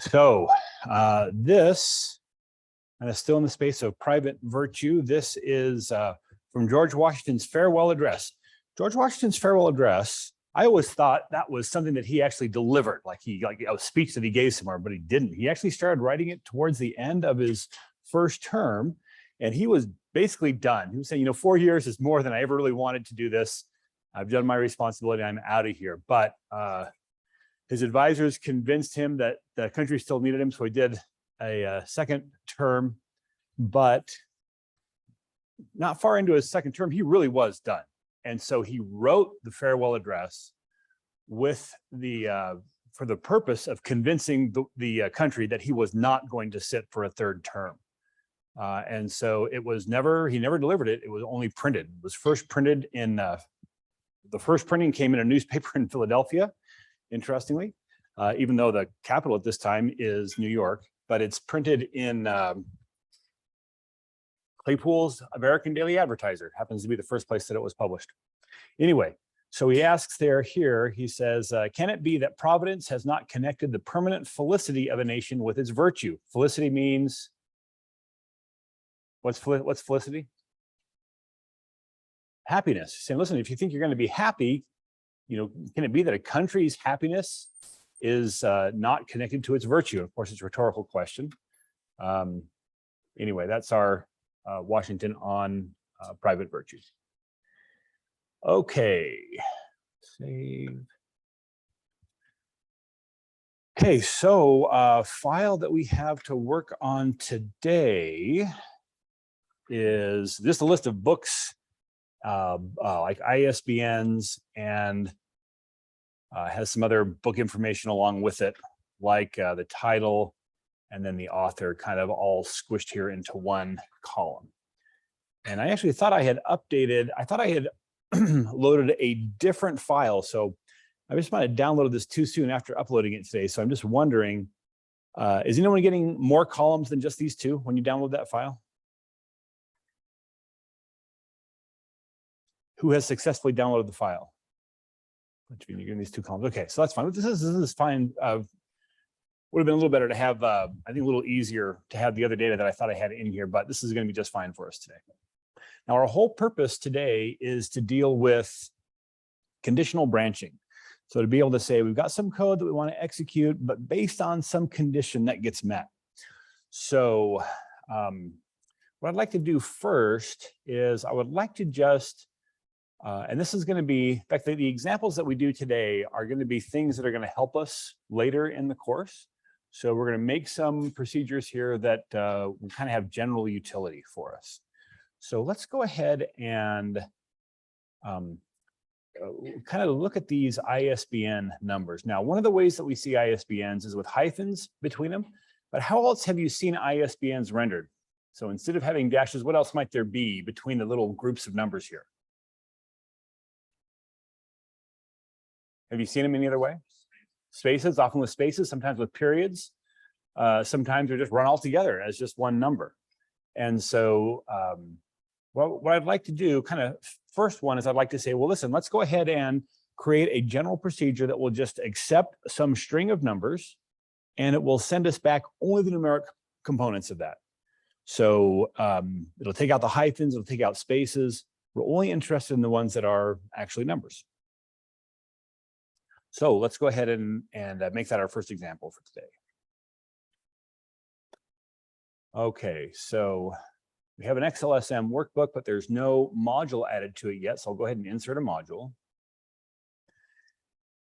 So this, and it's still in the space of private virtue. This is from George Washington's farewell address. George Washington's farewell address, I always thought that was something that he actually delivered, like a speech that he gave somewhere, but he didn't. He actually started writing it towards the end of his first term, and he was basically done. He was saying, 4 years is more than I ever really wanted to do this. I've done my responsibility. I'm out of here. But his advisors convinced him that the country still needed him, so he did a second term. But not far into his second term, he really was done. And so he wrote the farewell address with for the purpose of convincing the country that he was not going to sit for a third term. And so he never delivered it. It was only printed. It was first printed in, the first printing came in a newspaper in Philadelphia, interestingly, even though the capital at this time is New York, but it's printed in Claypool's American Daily Advertiser. Happens to be the first place that it was published. Anyway, so he asks here, he says, can it be that Providence has not connected the permanent felicity of a nation with its virtue? Felicity means, what's felicity? Happiness. Saying, listen, if you think you're going to be happy, can it be that a country's happiness is not connected to its virtue? Of course, it's a rhetorical question. Anyway, that's our Washington on private virtues. Okay, save. Okay, so file that we have to work on today is just a list of books like ISBNs, and has some other book information along with it, like the title and then the author, kind of all squished here into one column. And I actually thought I had loaded a different file. So I just might have downloaded this too soon after uploading it today. So I'm just wondering, is anyone getting more columns than just these two when you download that file? Who has successfully downloaded the file? You're getting these two columns. Okay, so that's fine. This is fine. Would have been a little better to have, I think a little easier to have the other data that I thought I had in here, but this is going to be just fine for us today. Now, our whole purpose today is to deal with conditional branching. So to be able to say, we've got some code that we want to execute, but based on some condition that gets met. So what I'd like to do first is I would like to just, and this is going to be, in fact, the examples that we do today are going to be things that are going to help us later in the course. So we're going to make some procedures here that will kind of have general utility for us. So let's go ahead and kind of look at these ISBN numbers. Now, one of the ways that we see ISBNs is with hyphens between them, but how else have you seen ISBNs rendered? So instead of having dashes, what else might there be between the little groups of numbers here? Have you seen them any other way? Spaces, often with spaces, sometimes with periods. Sometimes they're just run all together as just one number. And so what I'd like to do, kind of first one is I'd like to say, well, listen, let's go ahead and create a general procedure that will just accept some string of numbers, and it will send us back only the numeric components of that. So it'll take out the hyphens, it'll take out spaces. We're only interested in the ones that are actually numbers. So let's go ahead and make that our first example for today. Okay, so we have an XLSM workbook, but there's no module added to it yet. So I'll go ahead and insert a module.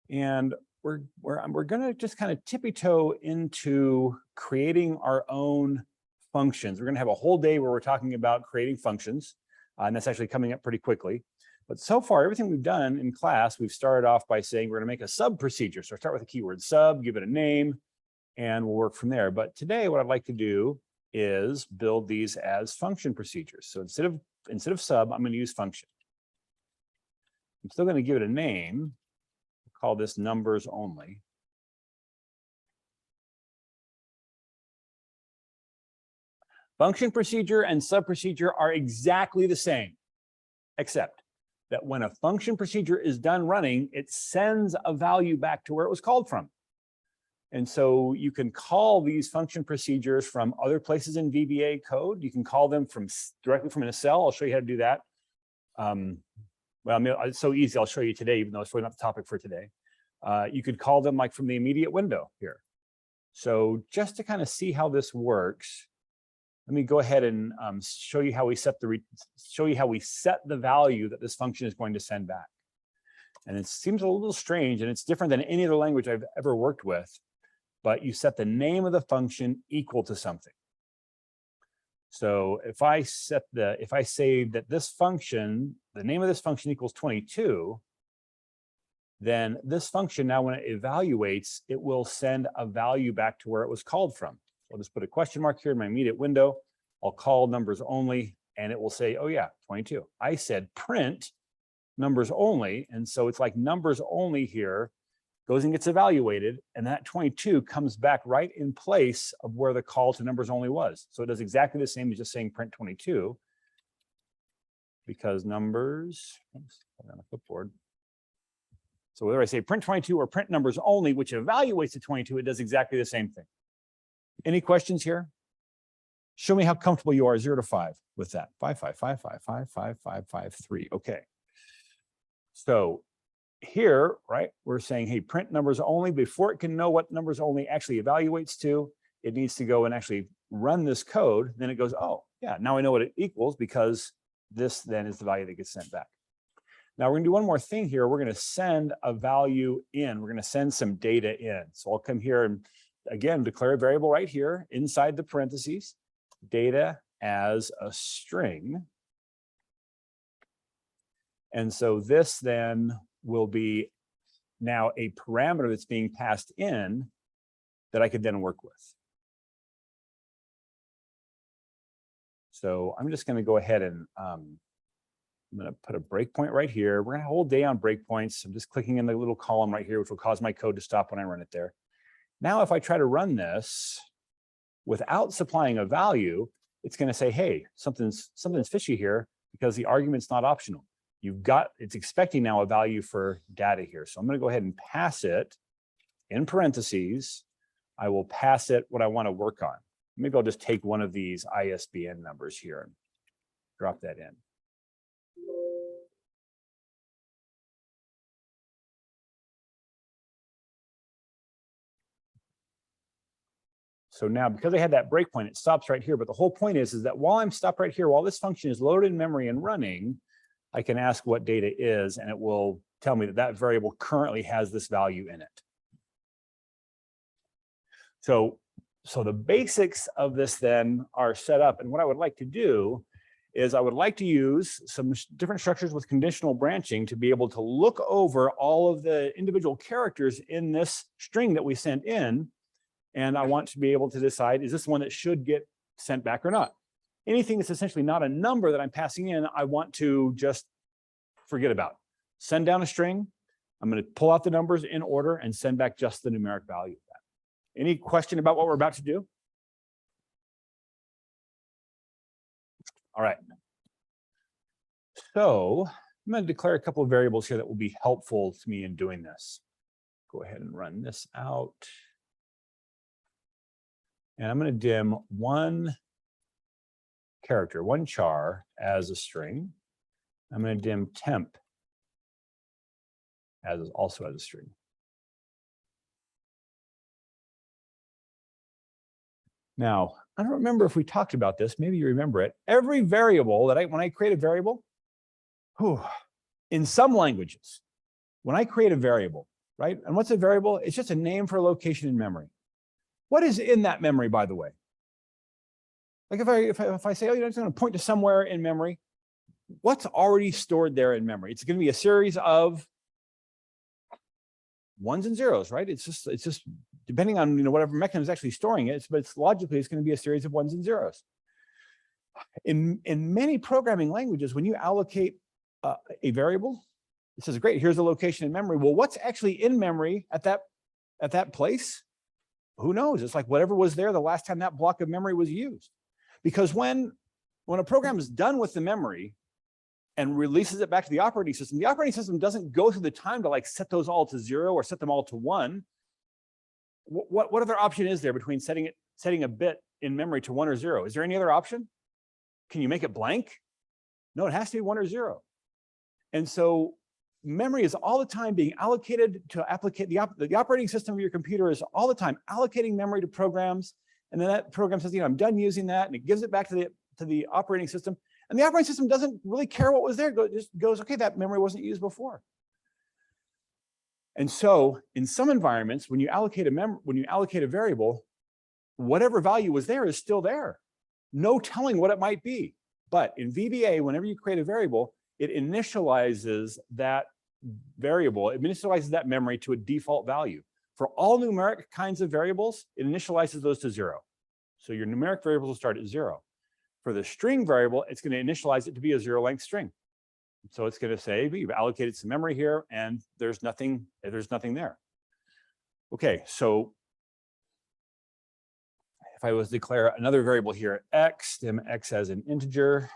And we're going to just kind of tippy-toe into creating our own functions. We're going to have a whole day where we're talking about creating functions, and that's actually coming up pretty quickly. But so far, everything we've done in class, we've started off by saying we're going to make a sub procedure. So start with the keyword sub, give it a name, and we'll work from there. But today, what I'd like to do is build these as function procedures. So instead of sub, I'm going to use function. I'm still going to give it a name. We'll call this numbers only. Function procedure and sub procedure are exactly the same, except that when a function procedure is done running, it sends a value back to where it was called from. And so you can call these function procedures from other places in VBA code. You can call them from directly from in a cell. I'll show you how to do that. Well, I mean, it's so easy. I'll show you today, even though it's really not the topic for today. You could call them like from the immediate window here. So just to kind of see how this works, let me go ahead and show you how we set the value that this function is going to send back. And it seems a little strange, and it's different than any other language I've ever worked with. But you set the name of the function equal to something. So if I say that this function, the name of this function equals 22, then this function now, when it evaluates, it will send a value back to where it was called from. So I'll just put a question mark here in my immediate window. I'll call numbers only, and it will say, oh yeah, 22. I said print numbers only, and so it's like numbers only here goes and gets evaluated, and that 22 comes back right in place of where the call to numbers only was. So it does exactly the same as just saying print 22, because numbers, oops, on the clipboard. So whether I say print 22 or print numbers only, which evaluates the 22, it does exactly the same thing. Any questions here? Show me how comfortable you are 0 to 5 with that. 5, 5, 5, 5, 5, 5, 5, 5, 3. Okay. So here, right, we're saying, hey, print numbers only. Before it can know what numbers only actually evaluates to, it needs to go and actually run this code. Then it goes, oh, yeah, now I know what it equals, because this then is the value that gets sent back. Now we're gonna do one more thing here. We're gonna send a value in. We're gonna send some data in. So I'll come here and again, declare a variable right here inside the parentheses, data as a string. And so this then will be now a parameter that's being passed in that I could then work with. So I'm just going to go ahead and I'm going to put a breakpoint right here. We're going to have a whole day on breakpoints. I'm just clicking in the little column right here, which will cause my code to stop when I run it there. Now, if I try to run this without supplying a value, it's going to say, hey, something's fishy here, because the argument's not optional. It's expecting now a value for data here. So I'm going to go ahead and pass it in parentheses. I will pass it what I want to work on. Maybe I'll just take one of these ISBN numbers here and drop that in. So now, because I had that breakpoint, it stops right here. But the whole point is that while I'm stopped right here, while this function is loaded in memory and running, I can ask what data is, and it will tell me that that variable currently has this value in it. So the basics of this then are set up. And what I would like to do is I would like to use some different structures with conditional branching to be able to look over all of the individual characters in this string that we sent in. And I want to be able to decide, is this one that should get sent back or not? Anything that's essentially not a number that I'm passing in, I want to just forget about. Send down a string. I'm going to pull out the numbers in order and send back just the numeric value of that. Any question about what we're about to do? All right. So I'm going to declare a couple of variables here that will be helpful to me in doing this. Go ahead and run this out. And I'm going to dim one character, one char, as a string. I'm going to dim temp also as a string. Now, I don't remember if we talked about this. Maybe you remember it. Every variable that when I create a variable, in some languages, when I create a variable, right? And what's a variable? It's just a name for a location in memory. What is in that memory, by the way? Like if I say, oh, I'm just going to point to somewhere in memory, what's already stored there in memory? It's going to be a series of ones and zeros, right? It's just depending on whatever mechanism is actually storing it, but logically it's going to be a series of ones and zeros. In many programming languages, when you allocate a variable, it says, great, here's the location in memory. Well, what's actually in memory at that place? Who knows? It's like whatever was there the last time that block of memory was used. Because when a program is done with the memory and releases it back to the operating system doesn't go through the time to like set those all to 0 or set them all to 1. what other option is there between setting a bit in memory to 1 or 0? Is there any other option? Can you make it blank? No, it has to be 1 or 0. And so memory is all the time being allocated to applicate the operating system of your computer is all the time allocating memory to programs. And then that program says, I'm done using that, and it gives it back to the operating system. And the operating system doesn't really care what was there. It just goes, okay, that memory wasn't used before. And so in some environments, when you allocate a variable, whatever value was there is still there. No telling what it might be. But in VBA, whenever you create a variable, it initializes that variable, it initializes that memory to a default value. For all numeric kinds of variables, it initializes those to 0. So your numeric variables will start at 0. For the string variable, it's going to initialize it to be a 0-length string. So it's going to say, you've allocated some memory here, and there's nothing there. Okay, so if I was to declare another variable here, x, dim x as an integer,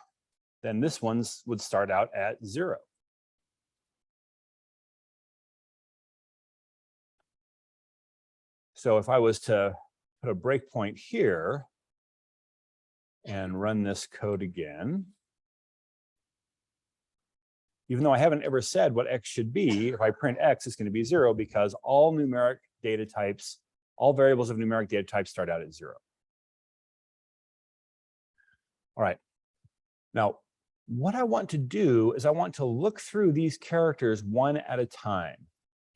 then this one would start out at 0. So if I was to put a breakpoint here and run this code again, even though I haven't ever said what x should be, if I print x, it's going to be 0 because all numeric data types, all variables of numeric data types start out at 0. All right. Now, what I want to do is I want to look through these characters one at a time.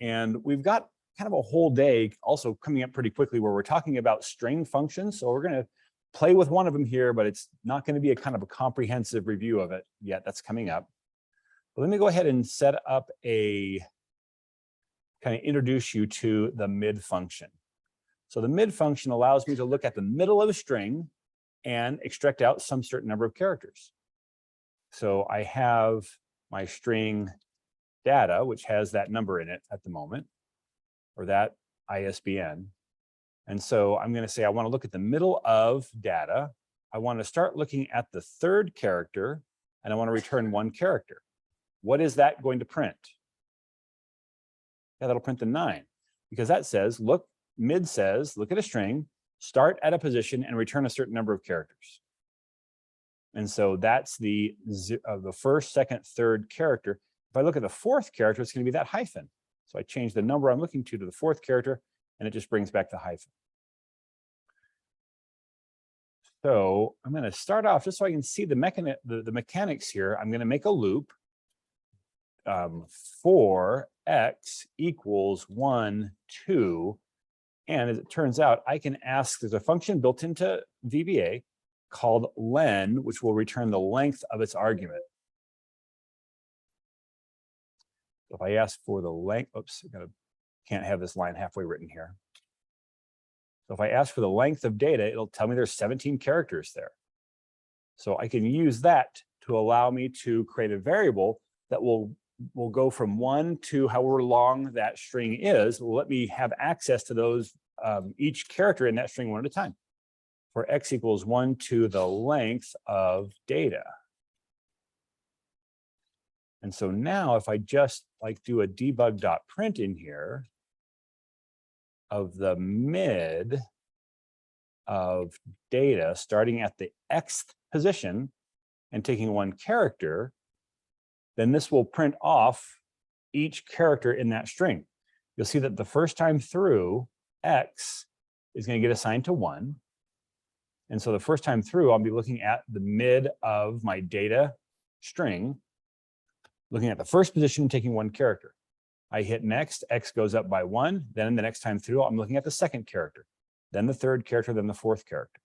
And we've got kind of a whole day also coming up pretty quickly where we're talking about string functions. So we're going to play with one of them here, but it's not going to be a kind of a comprehensive review of it yet. That's coming up. But let me go ahead and set up a kind of introduce you to the mid function. So the mid function allows me to look at the middle of a string and extract out some certain number of characters. So I have my string data, which has that number in it at the moment, or that ISBN. And so I'm going to say I want to look at the middle of data. I want to start looking at the third character, and I want to return 1 character. What is that going to print? Yeah, that'll print the 9, because that says, look, mid says, look at a string, start at a position, and return a certain number of characters. And so that's the first, second, third character. If I look at the 4th character, it's going to be that hyphen. So I change the number I'm looking to the 4th character, and it just brings back the hyphen. So I'm going to start off just so I can see the mechanics here. I'm going to make a loop for x equals 1, 2. And as it turns out, I can ask, there's a function built into VBA called len, which will return the length of its argument. So if I ask for the length, oops, can't have this line halfway written here. So if I ask for the length of data, it'll tell me there's 17 characters there. So I can use that to allow me to create a variable that will go from 1 to however long that string is. Will let me have access to those, each character in that string one at a time. For x equals 1 to the length of data. And so now if I just do a debug.print in here of the mid of data starting at the xth position and taking 1 character, then this will print off each character in that string. You'll see that the first time through, x is going to get assigned to 1. And so the first time through, I'll be looking at the mid of my data string, looking at the first position and taking 1 character. I hit next, x goes up by 1. Then the next time through, I'm looking at the 2nd character, then the 3rd character, then the 4th character.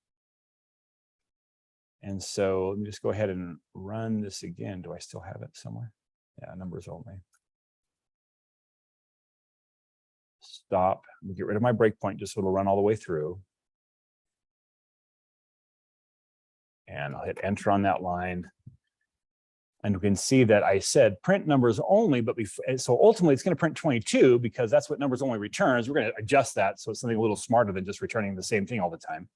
And so let me just go ahead and run this again. Do I still have it somewhere? Yeah, numbers only. Stop. Let me get rid of my breakpoint just so it'll run all the way through. And I'll hit enter on that line. And we can see that I said print numbers only, but so ultimately it's going to print 22 because that's what numbers only returns. We're going to adjust that so it's something a little smarter than just returning the same thing all the time.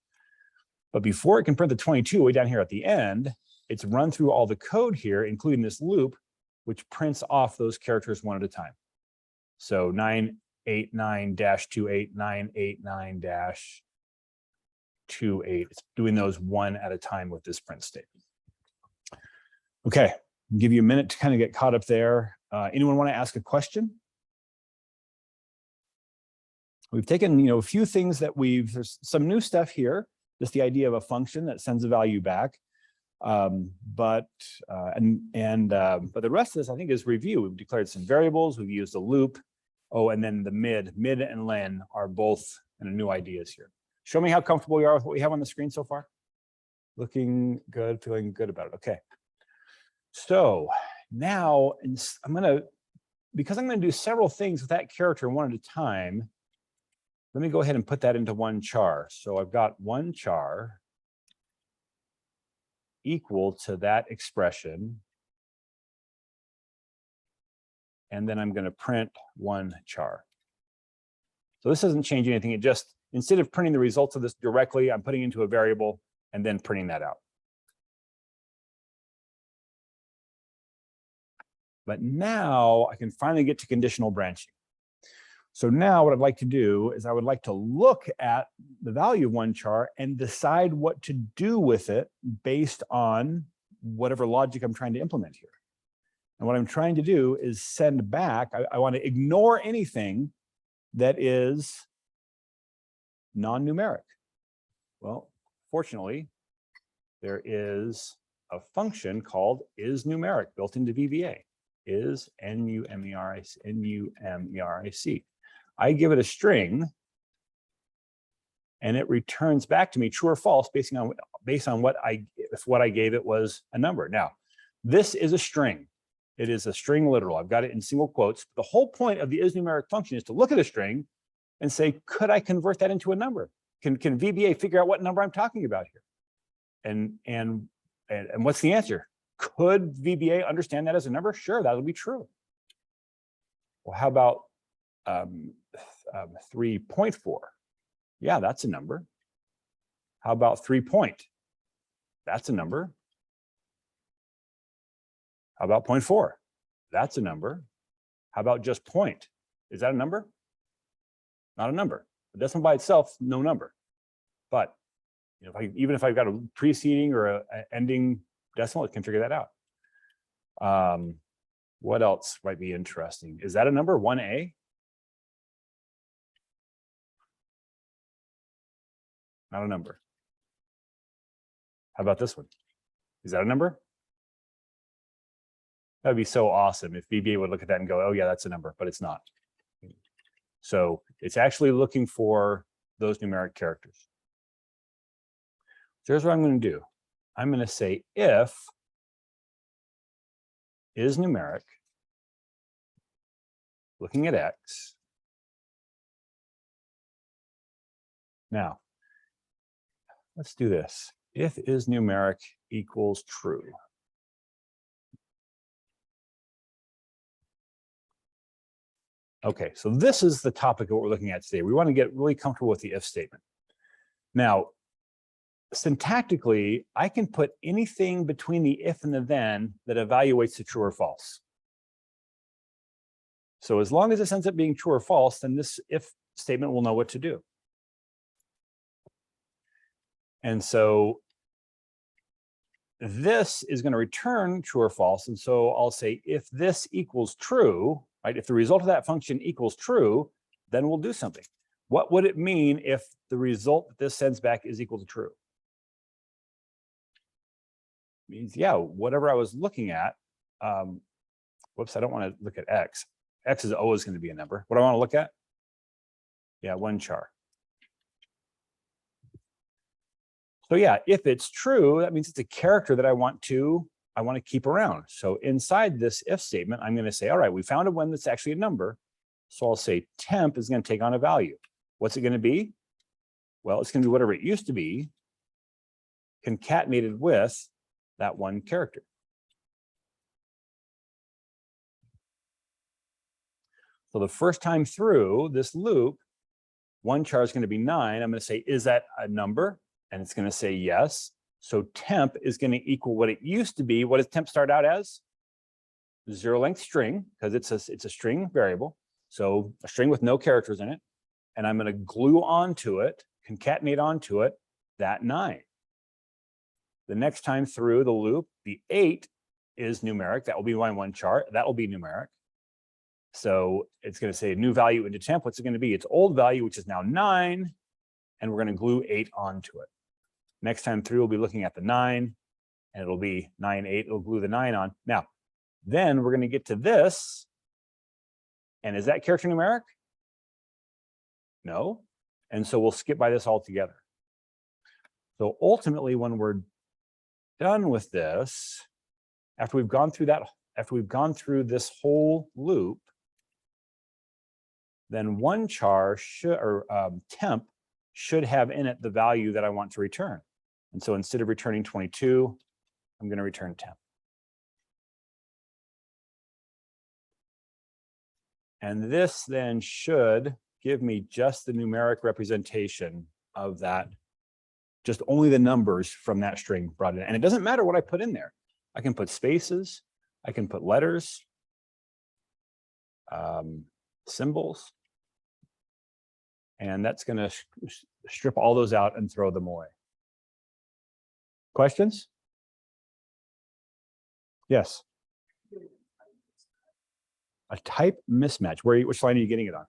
But before it can print the 22 way down here at the end, it's run through all the code here, including this loop, which prints off those characters one at a time. So 9 89-28989-28. It's doing those one at a time with this print statement. Okay, I'll give you a minute to kind of get caught up there. Anyone want to ask a question? We've taken, a few things that there's some new stuff here, just the idea of a function that sends a value back. But the rest of this, I think, is review. We've declared some variables, we've used a loop. Oh, and then the mid and len are both new ideas here. Show me how comfortable you are with what we have on the screen so far. Looking good, feeling good about it. Okay. So now because I'm gonna do several things with that character one at a time, let me go ahead and put that into one char. So I've got one char equal to that expression. And then I'm going to print one char. So this doesn't change anything. It just, instead of printing the results of this directly, I'm putting into a variable and then printing that out. But now I can finally get to conditional branching. So now what I'd like to do is I would like to look at the value of one char and decide what to do with it based on whatever logic I'm trying to implement here. And what I'm trying to do is send back, I want to ignore anything that is non-numeric. Well, fortunately, there is a function called isNumeric built into VBA. Is N-U-M-E-R-I-C. I give it a string, and it returns back to me true or false based on what I gave it was a number. Now, this is a string. It is a string literal. I've got it in single quotes. The whole point of the isNumeric function is to look at a string and say, could I convert that into a number? Can VBA figure out what number I'm talking about here? And what's the answer? Could VBA understand that as a number? Sure, that'll be true. Well, how about 3.4? Yeah, that's a number. How about 3 point? That's a number. How about 0.4? That's a number. How about just point? Is that a number? Not a number. The decimal by itself, no number. But even if I've got a preceding or an ending decimal, it can figure that out. What else might be interesting? Is that a number? 1a? Not a number. How about this one? Is that a number? That would be so awesome if VBA would look at that and go, oh yeah, that's a number, but it's not. So it's actually looking for those numeric characters. So here's what I'm going to do. I'm going to say if isNumeric, looking at x. Now, let's do this. If isNumeric equals true. Okay, so this is the topic of what we're looking at today. We want to get really comfortable with the if statement. Now, syntactically, I can put anything between the if and the then that evaluates to true or false. So as long as it ends up being true or false, then this if statement will know what to do. And so this is going to return true or false. And so I'll say if this equals true, right? If the result of that function equals true, then we'll do something. What would it mean if the result that this sends back is equal to true? It means, yeah, whatever I was looking at, whoops, I don't want to look at x. X is always going to be a number. What do I want to look at? Yeah, one char. So yeah, if it's true, that means it's a character that I want to keep around. So inside this if statement, I'm going to say, all right, we found a one that's actually a number. So I'll say temp is going to take on a value. What's it going to be? Well, it's going to be whatever it used to be, concatenated with that one character. So the first time through this loop, one char is going to be 9. I'm going to say, is that a number? And it's going to say yes. So temp is going to equal what it used to be. What does temp start out as? 0 length string, because it's a string variable. So a string with no characters in it, and I'm going to glue onto it, concatenate onto it, that 9. The next time through the loop, the 8 is numeric. That will be my one chart. That will be numeric. So it's going to say new value into temp. What's it going to be? Its old value, which is now 9, and we're going to glue 8 onto it. Next time through, we'll be looking at the 9, and it'll be 9, 8. It'll glue the 9 on. Now, then we're going to get to this. And is that character numeric? No. And so we'll skip by this altogether. So ultimately, when we're done with this, after we've gone through that, after we've gone through this whole loop, then one char should, or temp should have in it the value that I want to return. And so instead of returning 22, I'm going to return temp. And this then should give me just the numeric representation of that, just only the numbers from that string brought in. And it doesn't matter what I put in there. I can put spaces, I can put letters, symbols, and that's going to strip all those out and throw them away. Questions? Yes. A type mismatch. Which line are you getting it on?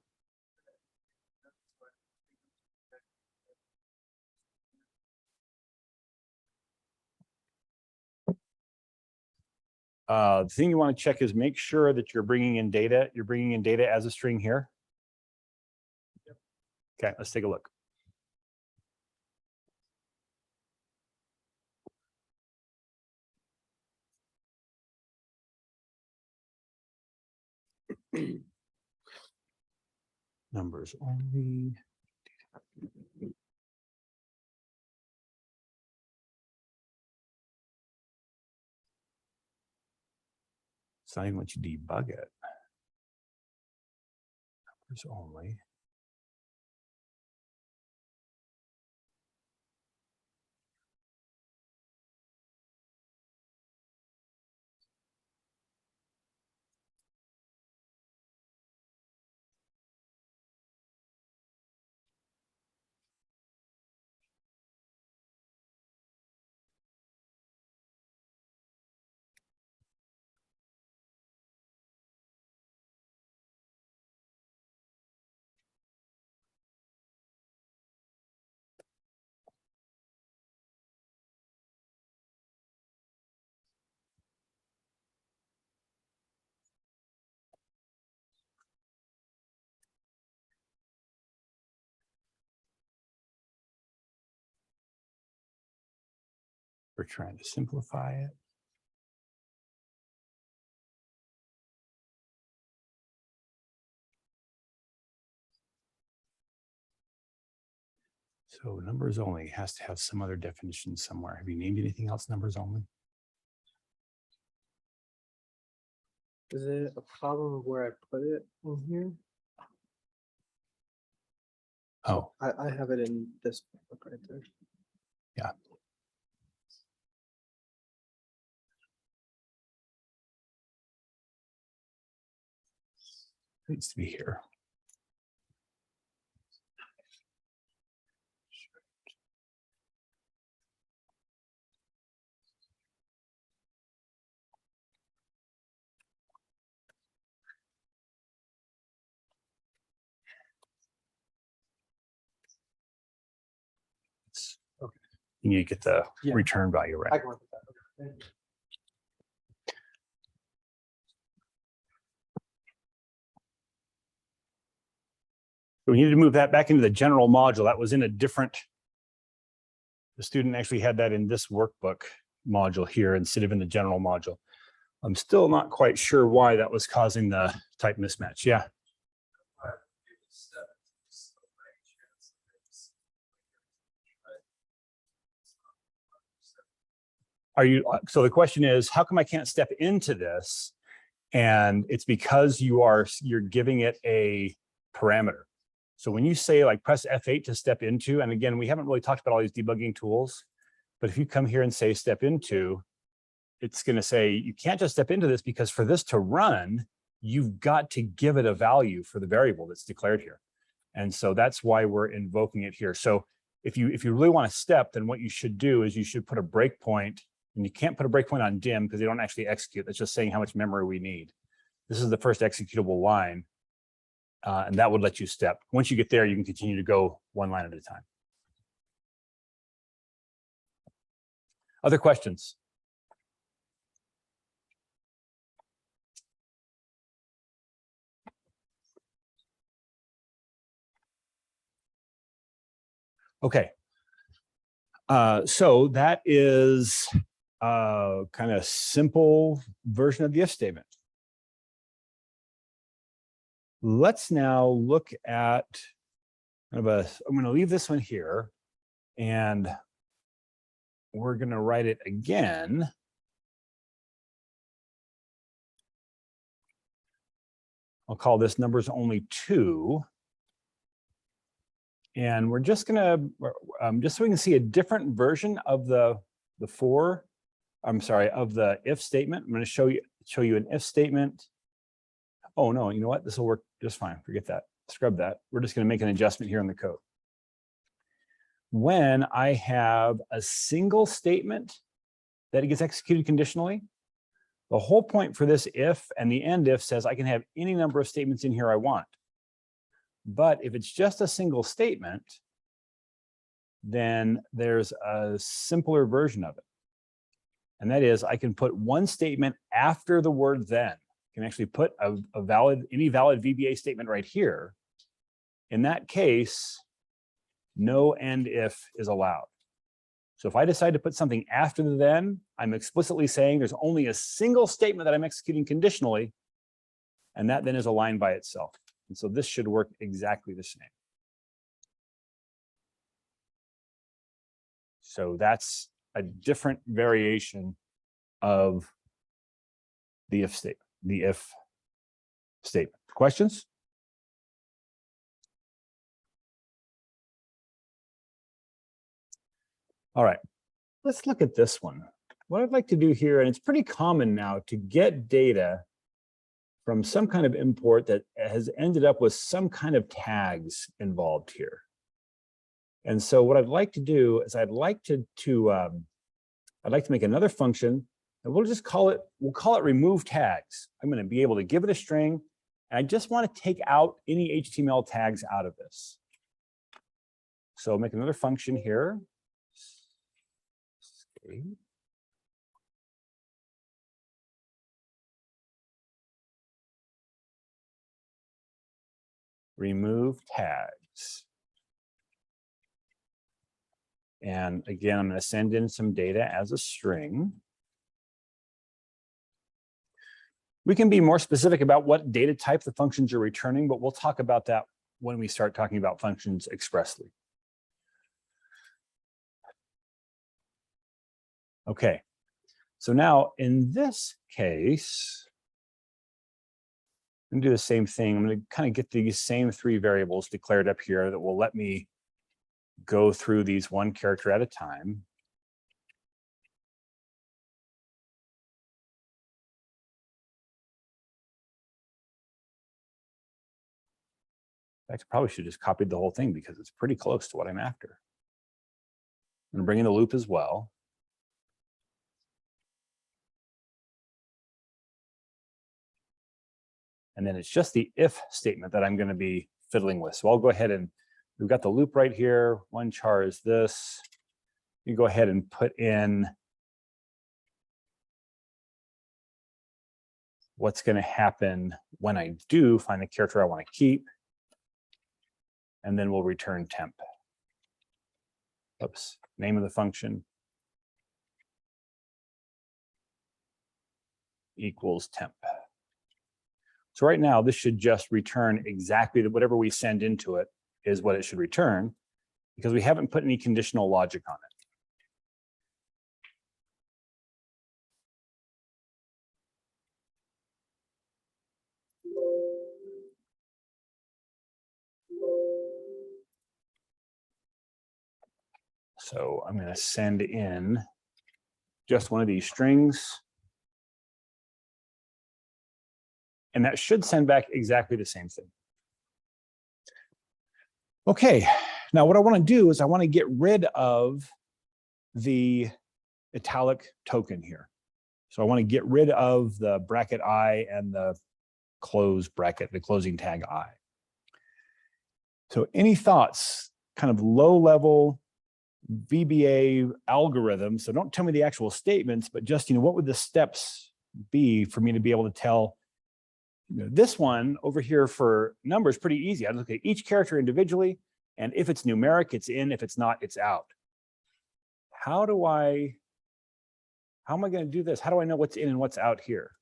The thing you want to check is make sure that you're bringing in data. You're bringing in data as a string here. Okay, let's take a look. Numbers only. It's not even let you debug it. Numbers only. We're trying to simplify it. So numbers only has to have some other definition somewhere. Have you named anything else numbers only? Is it a problem where I put it in here? Oh, I have it in this book right there. yeah. It needs to be here. Okay. You need to get the return value right. I can work with that. Okay. Thank you. We needed to move that back into the general module. That was in a different, the student actually had that in this workbook module here instead of in the general module. I'm still not quite sure why that was causing the type mismatch. Yeah. Are you, so the question is, how come I can't step into this? And it's because you're giving it a parameter. So when you say like press F8 to step into, and again, we haven't really talked about all these debugging tools, but if you come here and say step into, it's going to say you can't just step into this because for this to run, you've got to give it a value for the variable that's declared here. And so that's why we're invoking it here. So if you really want to step, then what you should do is you should put a breakpoint, and you can't put a breakpoint on dim because they don't actually execute. That's just saying how much memory we need. This is the first executable line, and that would let you step. Once you get there, you can continue to go one line at a time. Other questions? Okay. So that is a kind of simple version of the if statement. Let's now look at I'm going to leave this one here, and we're going to write it again. I'll call this numbers only 2. And we're just going to, just so we can see a different version of the if statement. I'm going to show you an if statement. Oh no, you know what? This will work just fine. Forget that. Scrub that. We're just going to make an adjustment here in the code. When I have a single statement that it gets executed conditionally, the whole point for this if and the end if says I can have any number of statements in here I want. But if it's just a single statement, then there's a simpler version of it. And that is I can put one statement after the word then. I can actually put any valid VBA statement right here. In that case, no end if is allowed. So if I decide to put something after the then, I'm explicitly saying there's only a single statement that I'm executing conditionally, and that then is a line by itself. And so this should work exactly the same. So that's a different variation of the if statement. Questions? All right, let's look at this one. What I'd like to do here, and it's pretty common now to get data from some kind of import that has ended up with some kind of tags involved here. And so what I'd like to do is I'd like to make another function, and we'll call it remove tags. I'm going to be able to give it a string, and I just want to take out any HTML tags out of this. So I'll make another function here. Okay. Remove tags. And again, I'm going to send in some data as a string. We can be more specific about what data type the functions are returning, but we'll talk about that when we start talking about functions expressly. Okay, so now in this case, I'm going to do the same thing. I'm going to kind of get these same 3 variables declared up here that will let me go through these one character at a time. In fact, I probably should have just copied the whole thing because it's pretty close to what I'm after. I'm going to bring in the loop as well. And then it's just the if statement that I'm going to be fiddling with. So I'll go ahead and we've got the loop right here. One char is this. You go ahead and put in what's going to happen when I do find the character I want to keep. And then we'll return temp. Oops, name of the function equals temp. So right now, this should just return exactly whatever we send into it is what it should return, because we haven't put any conditional logic on it. So I'm going to send in just one of these strings. And that should send back exactly the same thing. Okay, now what I want to do is I want to get rid of the italic token here. So I want to get rid of the bracket I and the close bracket, the closing tag I. So any thoughts, kind of low level VBA algorithm? So don't tell me the actual statements, but just, what would the steps be for me to be able to tell, this one over here for numbers, pretty easy. I look at each character individually, and if it's numeric, it's in, if it's not, it's out. How am I going to do this? How do I know what's in and what's out here?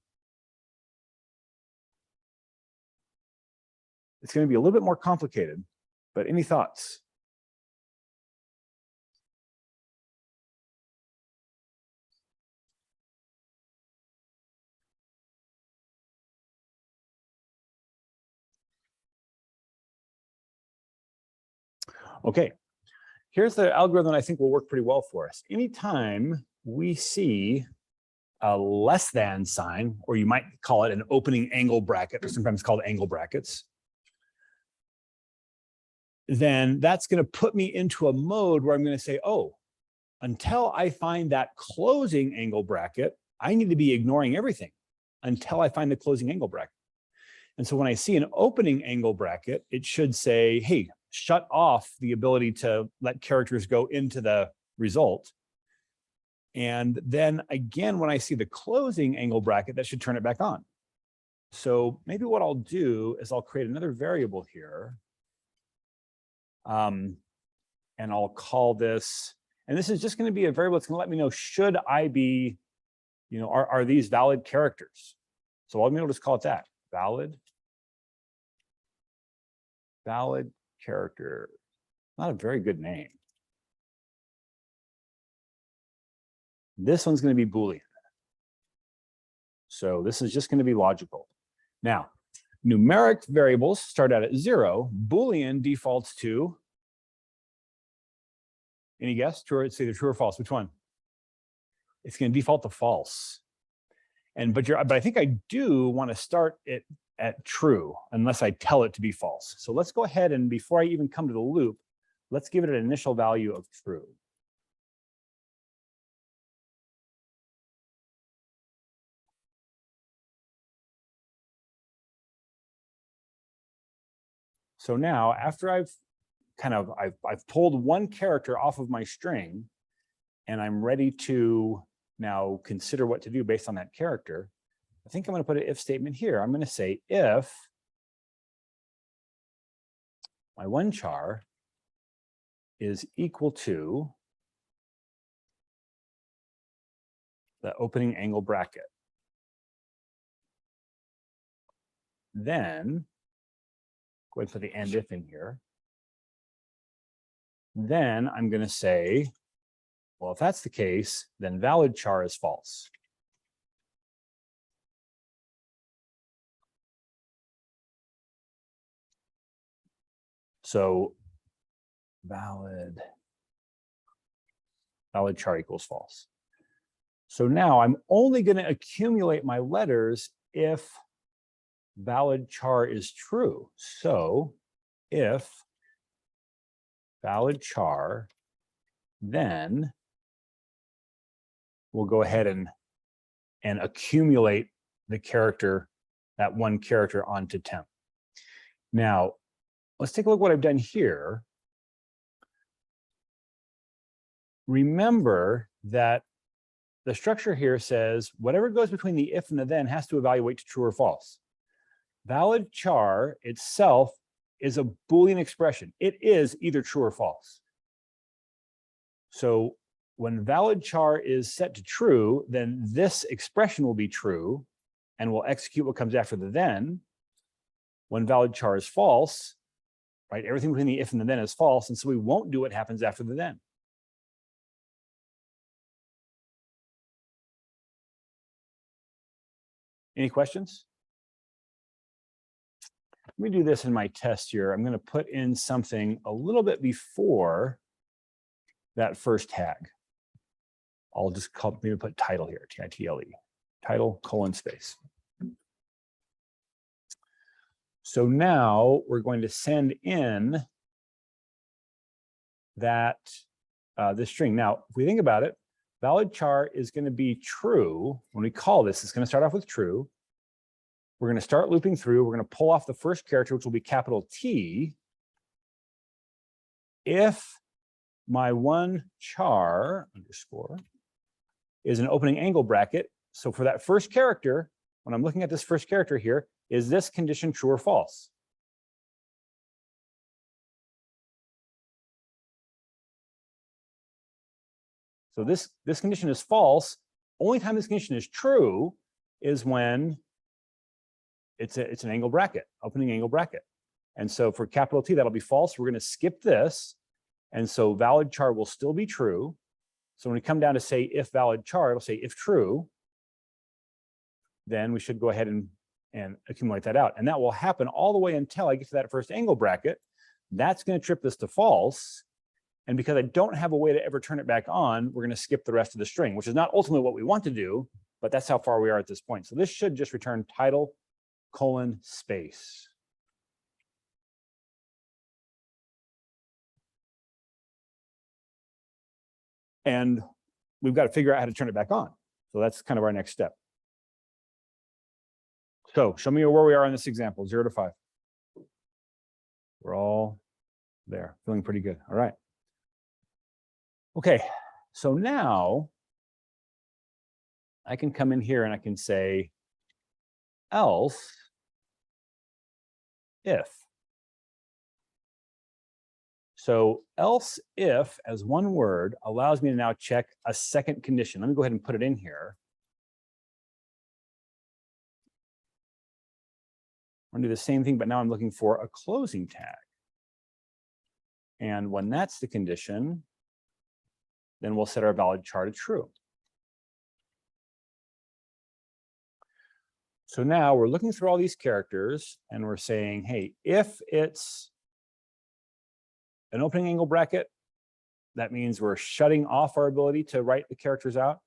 It's going to be a little bit more complicated, but any thoughts? Okay, here's the algorithm I think will work pretty well for us. Anytime we see a less than sign, or you might call it an opening angle bracket, or sometimes called angle brackets, then that's going to put me into a mode where I'm going to say, oh, until I find that closing angle bracket, I need to be ignoring everything until I find the closing angle bracket. And so when I see an opening angle bracket, it should say, hey, shut off the ability to let characters go into the result. And then again, when I see the closing angle bracket, that should turn it back on. So maybe what I'll do is I'll create another variable here. And I'll call this, and this is just going to be a variable that's going to let me know, should I be, are these valid characters? So I'll just call it that, valid character. Not a very good name. This one's going to be Boolean. So this is just going to be logical. Now, numeric variables start out at 0. Boolean defaults to, any guess? True, it's either true or false. Which one? It's going to default to false. But I think I do want to start it at true unless I tell it to be false. So let's go ahead and before I even come to the loop, let's give it an initial value of true. So now after I've pulled one character off of my string and I'm ready to now consider what to do based on that character, I think I'm going to put an if statement here. I'm going to say if my one char is equal to the opening angle bracket, then go ahead and put the end if in here. Then I'm going to say, well, if that's the case, then valid char is false. So valid char equals false. So now I'm only going to accumulate my letters if valid char is true. So if valid char, then we'll go ahead and accumulate the character, that one character onto temp. Now, let's take a look at what I've done here. Remember that the structure here says whatever goes between the if and the then has to evaluate to true or false. Valid char itself is a Boolean expression. It is either true or false. So when valid char is set to true, then this expression will be true and will execute what comes after the then. When valid char is false, right, everything between the if and the then is false, and so we won't do what happens after the then. Any questions? Let me do this in my test here. I'm going to put in something a little bit before that first tag. I'll just maybe put title here, T-I-T-L-E, title : space. So now we're going to send in that this string. Now, if we think about it, valid char is going to be true. When we call this, it's going to start off with true. We're going to start looping through. We're going to pull off the first character, which will be capital T. If my one char underscore is an opening angle bracket. So for that first character, when I'm looking at this first character here, is this condition true or false? So this condition is false. Only time this condition is true is when it's an angle bracket, opening angle bracket. And so for capital T, that'll be false. We're going to skip this. And so valid char will still be true. So when we come down to say if valid char, it'll say if true. Then we should go ahead and accumulate that out. And that will happen all the way until I get to that first angle bracket. That's going to trip this to false. And because I don't have a way to ever turn it back on, we're going to skip the rest of the string, which is not ultimately what we want to do, but that's how far we are at this point. So this should just return title, colon, space. And we've got to figure out how to turn it back on. So that's kind of our next step. So show me where we are in this example, 0 to 5. We're all there, feeling pretty good. All right. Okay, so now I can come in here and I can say else if. So else if as one word allows me to now check a second condition. Let me go ahead and put it in here. I'm gonna do the same thing, but now I'm looking for a closing tag. And when that's the condition, then we'll set our valid char to true. So now we're looking through all these characters and we're saying, hey, if it's an opening angle bracket, that means we're shutting off our ability to write the characters out.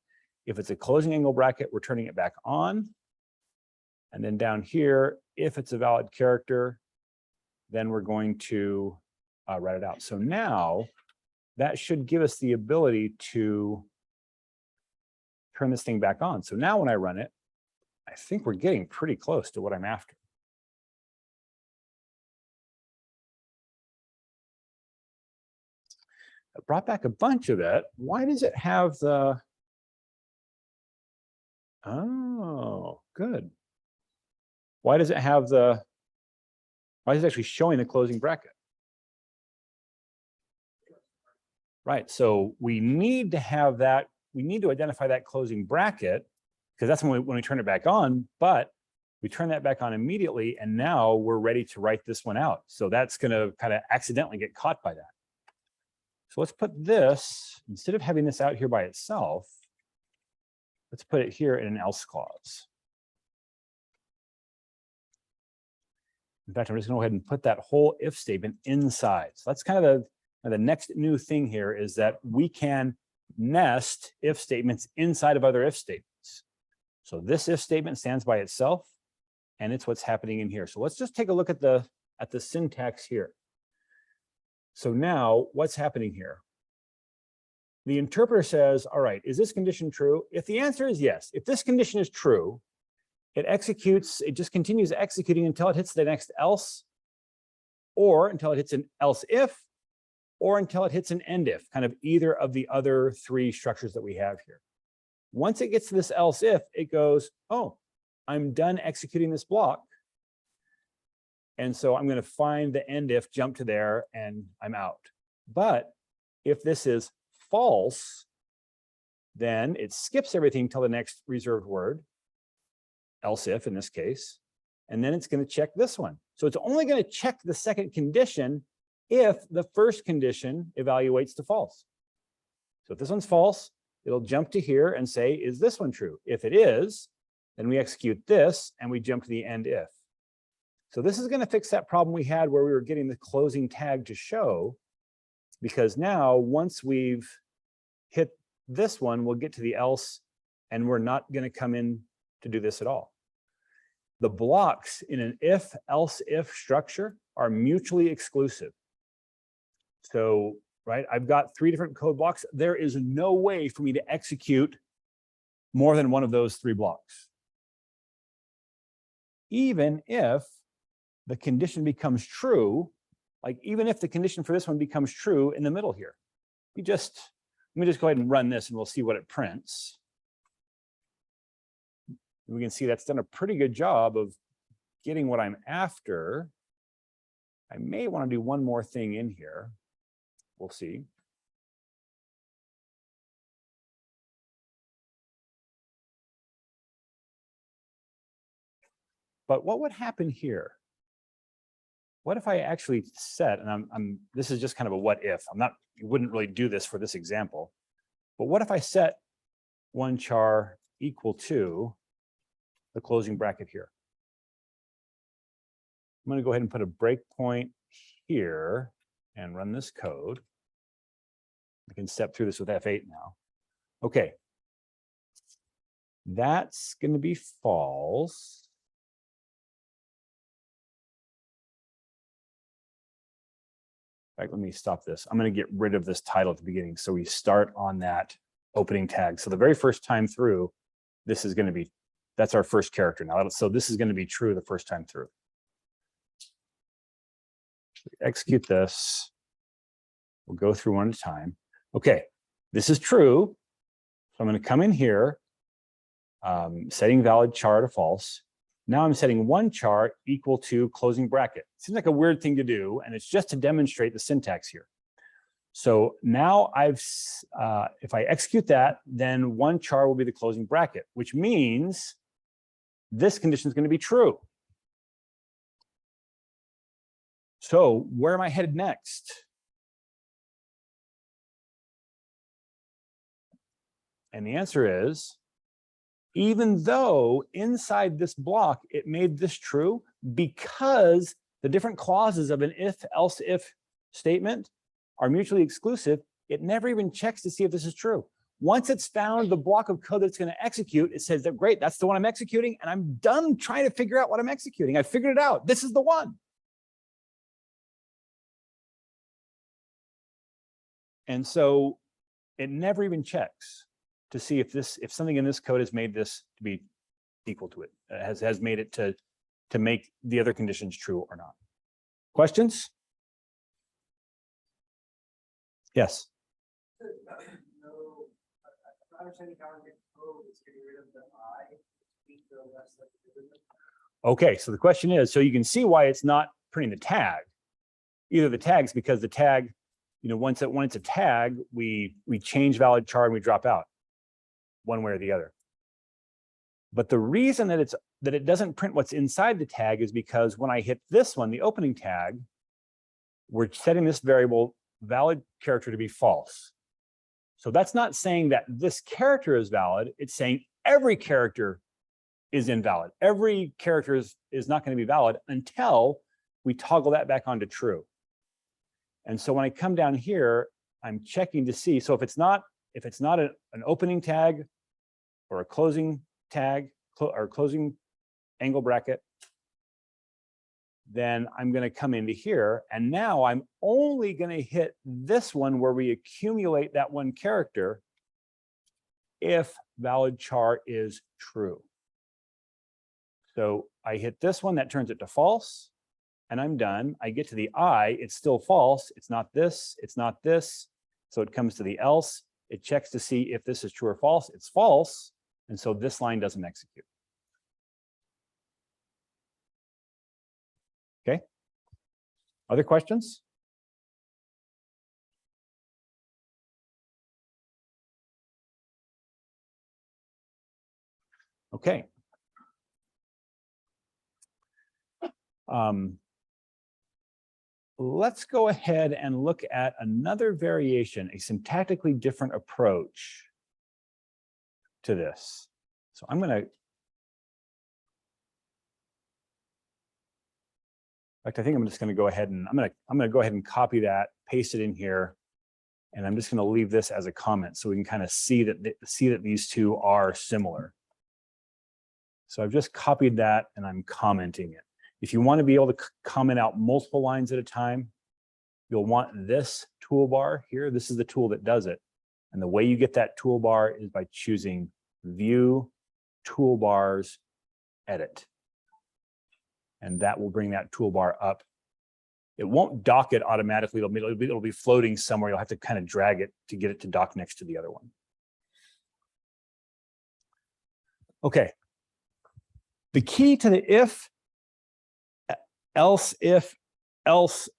If it's a closing angle bracket, we're turning it back on. And then down here, if it's a valid character, then we're going to write it out. So now that should give us the ability to turn this thing back on. So now when I run it, I think we're getting pretty close to what I'm after. I brought back a bunch of it. Why does it have the, oh, good. Why does it have the, why is it actually showing the closing bracket? Right, so we need to have that, we need to identify that closing bracket because that's when we turn it back on, but we turn that back on immediately and now we're ready to write this one out. So that's gonna kind of accidentally get caught by that. So let's put this, instead of having this out here by itself, let's put it here in an else clause. In fact, I'm just gonna go ahead and put that whole if statement inside. So that's kind of the next new thing here is that we can nest if statements inside of other if statements. So this if statement stands by itself and it's what's happening in here. So let's just take a look at the syntax here. So now what's happening here? The interpreter says, all right, is this condition true? If the answer is yes, if this condition is true, it executes, it just continues executing until it hits the next else, or until it hits an else if, or until it hits an end if, kind of either of the other three structures that we have here. Once it gets to this else if, it goes, oh, I'm done executing this block. And so I'm going to find the end if, jump to there, and I'm out. But if this is false, then it skips everything till the next reserved word, else if in this case, and then it's going to check this one. So it's only going to check the second condition if the first condition evaluates to false. So if this one's false, it'll jump to here and say, is this one true? If it is, then we execute this and we jump to the end if. So this is going to fix that problem we had where we were getting the closing tag to show, because now once we've hit this one, we'll get to the else and we're not going to come in to do this at all. the blocks in an if, else, if structure are mutually exclusive. So, right, I've got 3 different code blocks. There is no way for me to execute more than one of those 3 blocks. Even if the condition becomes true, like even if the condition for this one becomes true in the middle here. Let me just go ahead and run this and we'll see what it prints. We can see that's done a pretty good job of getting what I'm after. I may want to do one more thing in here. We'll see. But what would happen here? What if I actually set, and this is just kind of a what if, you wouldn't really do this for this example, but what if I set one char equal to the closing bracket here? I'm going to go ahead and put a breakpoint here and run this code. I can step through this with F8 now. Okay. That's going to be false. In fact, let me stop this. I'm going to get rid of this title at the beginning. So we start on that opening tag. So the very first time through, this is going to be, that's our first character now. So this is going to be true the first time through. Execute this. We'll go through one at a time. Okay, this is true. So I'm going to come in here, setting valid char to false. Now I'm setting one char equal to closing bracket. Seems like a weird thing to do, and it's just to demonstrate the syntax here. So now if I execute that, then one char will be the closing bracket, which means this condition is going to be true. So where am I headed next? And the answer is, even though inside this block, it made this true, because the different clauses of an if, else, if statement are mutually exclusive, it never even checks to see if this is true. Once it's found the block of code that's going to execute, it says that, great, that's the one I'm executing, and I'm done trying to figure out what I'm executing. I figured it out. This is the one. And so it never even checks to see if something in this code has made this to be equal to it, has made it to make the other conditions true or not. Questions? Yes. Okay, so the question is, so you can see why it's not printing the tag. Either the tags, because the tag, once it's a tag, we change valid char and we drop out one way or the other. But the reason that it doesn't print what's inside the tag is because when I hit this one, the opening tag, we're setting this variable valid character to be false. So that's not saying that this character is valid. It's saying every character is invalid. Every character is not going to be valid until we toggle that back onto true. And so when I come down here, I'm checking to see. So if it's not an opening tag or a closing tag or closing angle bracket, then I'm going to come into here. And now I'm only going to hit this one where we accumulate that one character if valid char is true. So I hit this one, that turns it to false, and I'm done. I get to the I, it's still false. It's not this, it's not this. So it comes to the else. It checks to see if this is true or false. It's false. And so this line doesn't execute. Okay. Other questions? Okay. Let's go ahead and look at another variation, a syntactically different approach to this. So I'm going to, in fact, I think I'm just going to go ahead and I'm going to go ahead and copy that, paste it in here, and I'm just going to leave this as a comment so we can kind of see that these two are similar. So I've just copied that and I'm commenting it. If you want to be able to comment out multiple lines at a time, you'll want this toolbar here. This is the tool that does it. And the way you get that toolbar is by choosing View, Toolbars, Edit. And that will bring that toolbar up. It won't dock it automatically. It'll be floating somewhere. You'll have to kind of drag it to get it to dock next to the other one. Okay. The key to the if, else,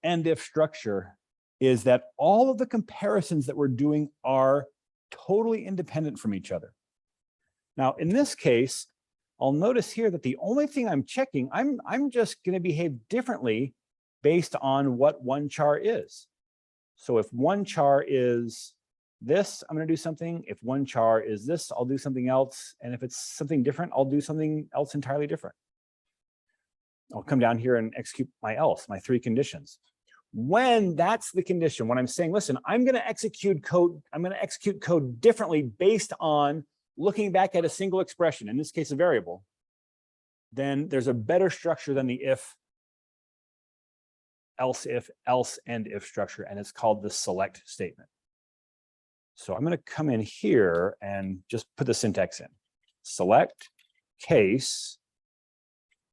and if structure is that all of the comparisons that we're doing are totally independent from each other. Now, in this case, I'll notice here that the only thing I'm checking, I'm just going to behave differently based on what one char is. So if one char is this, I'm going to do something. If one char is this, I'll do something else. And if it's something different, I'll do something else entirely different. I'll come down here and execute my else, my three conditions. When that's the condition, when I'm saying, listen, I'm going to execute code differently based on looking back at a single expression, in this case, a variable, then there's a better structure than the if, else, and if structure, and it's called the select statement. So I'm going to come in here and just put the syntax in. Select, case,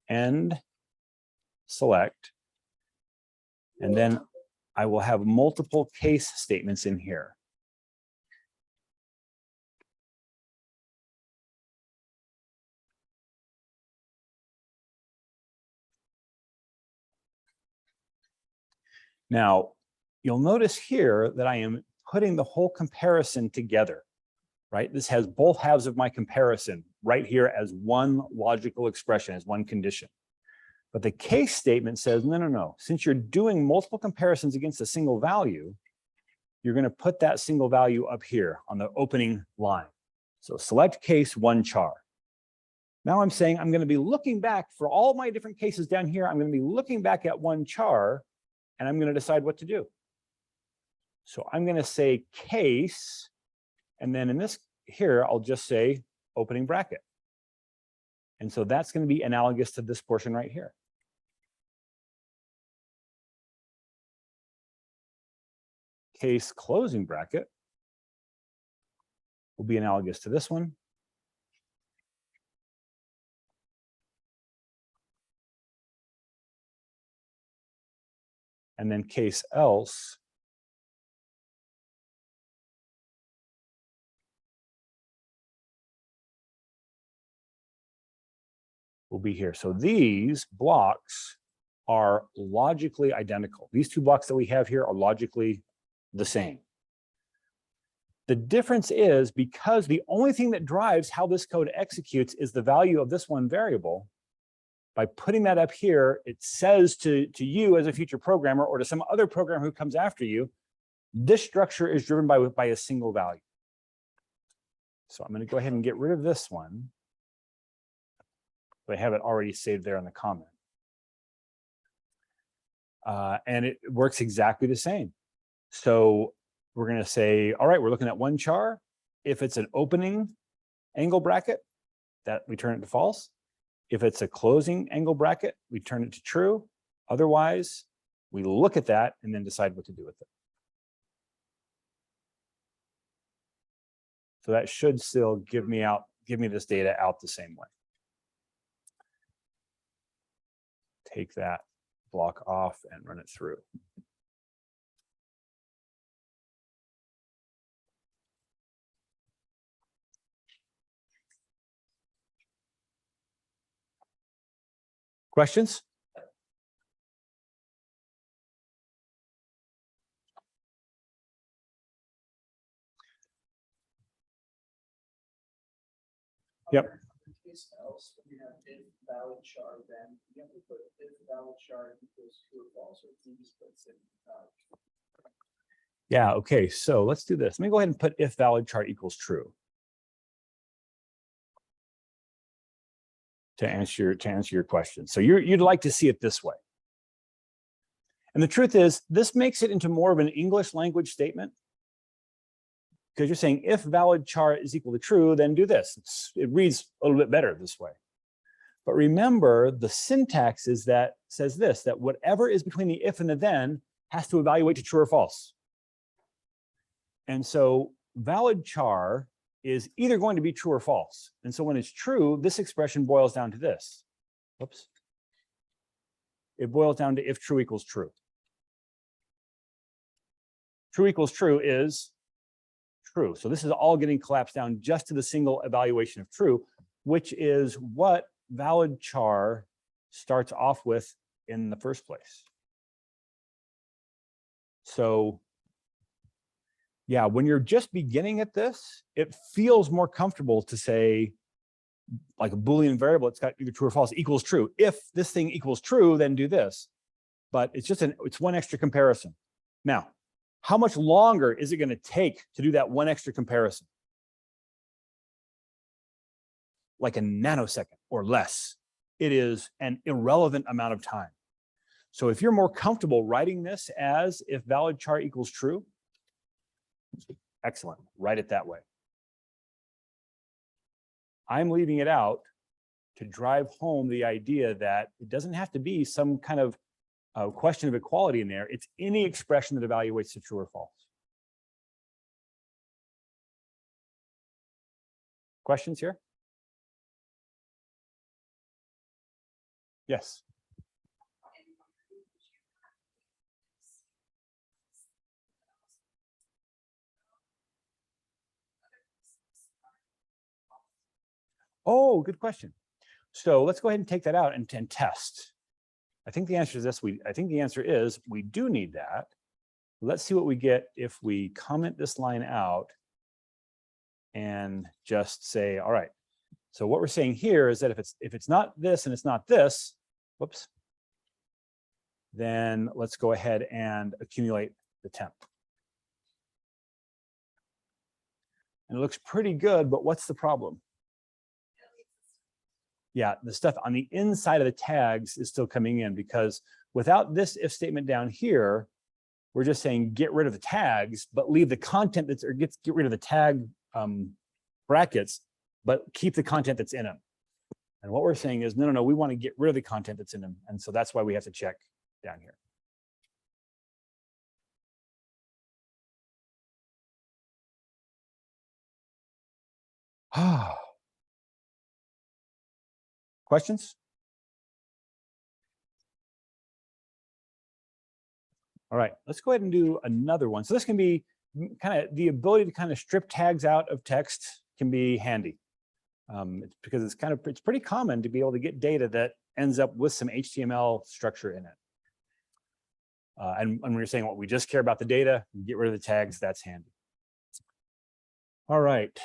end, select, and then I will have multiple case statements in here. Now, you'll notice here that I am putting the whole comparison together, right? This has both halves of my comparison right here as one logical expression, as one condition. But the case statement says, no. Since you're doing multiple comparisons against a single value, you're going to put that single value up here on the opening line. So select case one char. Now I'm saying I'm going to be looking back for all my different cases down here. I'm going to be looking back at one char, and I'm going to decide what to do. So I'm going to say case, and then in this here, I'll just say opening bracket. And so that's going to be analogous to this portion right here. Case closing bracket will be analogous to this one. And then case else will be here. So these blocks are logically identical. These two blocks that we have here are logically the same. The difference is because the only thing that drives how this code executes is the value of this one variable. By putting that up here, it says to you as a future programmer or to some other programmer who comes after you, this structure is driven by a single value. So I'm going to go ahead and get rid of this one. But I have it already saved there in the comment. And it works exactly the same. So we're going to say, all right, we're looking at one char. If it's an opening angle bracket, that we turn it to false. If it's a closing angle bracket, we turn it to true. Otherwise, we look at that and then decide what to do with it. So that should still give me this data out the same way. Take that block off and run it through. Questions? Yep. Case else, when you have if valid char, then you have to put if valid char equals true or false, or you just put it. Yeah, okay, so let's do this. Let me go ahead and put if valid char equals true. To answer your question. So you'd like to see it this way. And the truth is, this makes it into more of an English language statement. Because you're saying if valid char is equal to true, then do this. It reads a little bit better this way. But remember, the syntax is that says this, that whatever is between the if and the then has to evaluate to true or false. And so valid char is either going to be true or false. And so when it's true, this expression boils down to this. Whoops. It boils down to if true equals true. True equals true is true. So this is all getting collapsed down just to the single evaluation of true, which is what valid char starts off with in the first place. So yeah, when you're just beginning at this, it feels more comfortable to say, like a Boolean variable, it's got either true or false equals true. If this thing equals true, then do this. But it's just it's one extra comparison. Now, how much longer is it going to take to do that one extra comparison? Like a nanosecond or less. It is an irrelevant amount of time. So if you're more comfortable writing this as if valid char equals true, excellent, write it that way. I'm leaving it out to drive home the idea that it doesn't have to be some kind of question of equality in there. It's any expression that evaluates to true or false. Questions here? Yes. Oh, good question. So let's go ahead and take that out and test. I think the answer is this. I think the answer is we do need that. Let's see what we get if we comment this line out and just say, all right. So what we're saying here is that if it's not this and it's not this, whoops, then let's go ahead and accumulate the temp. And it looks pretty good, but what's the problem? Yeah, the stuff on the inside of the tags is still coming in, because without this if statement down here, we're just saying get rid of the tags, but leave the content that's, or get rid of the tag brackets, but keep the content that's in them. And what we're saying is, no, we want to get rid of the content that's in them. And so that's why we have to check down here. Questions? All right, let's go ahead and do another one. So this can be kind of the ability to kind of strip tags out of text can be handy. It's because it's pretty common to be able to get data that ends up with some HTML structure in it. And when you're saying what we just care about the data, get rid of the tags, that's handy. All right.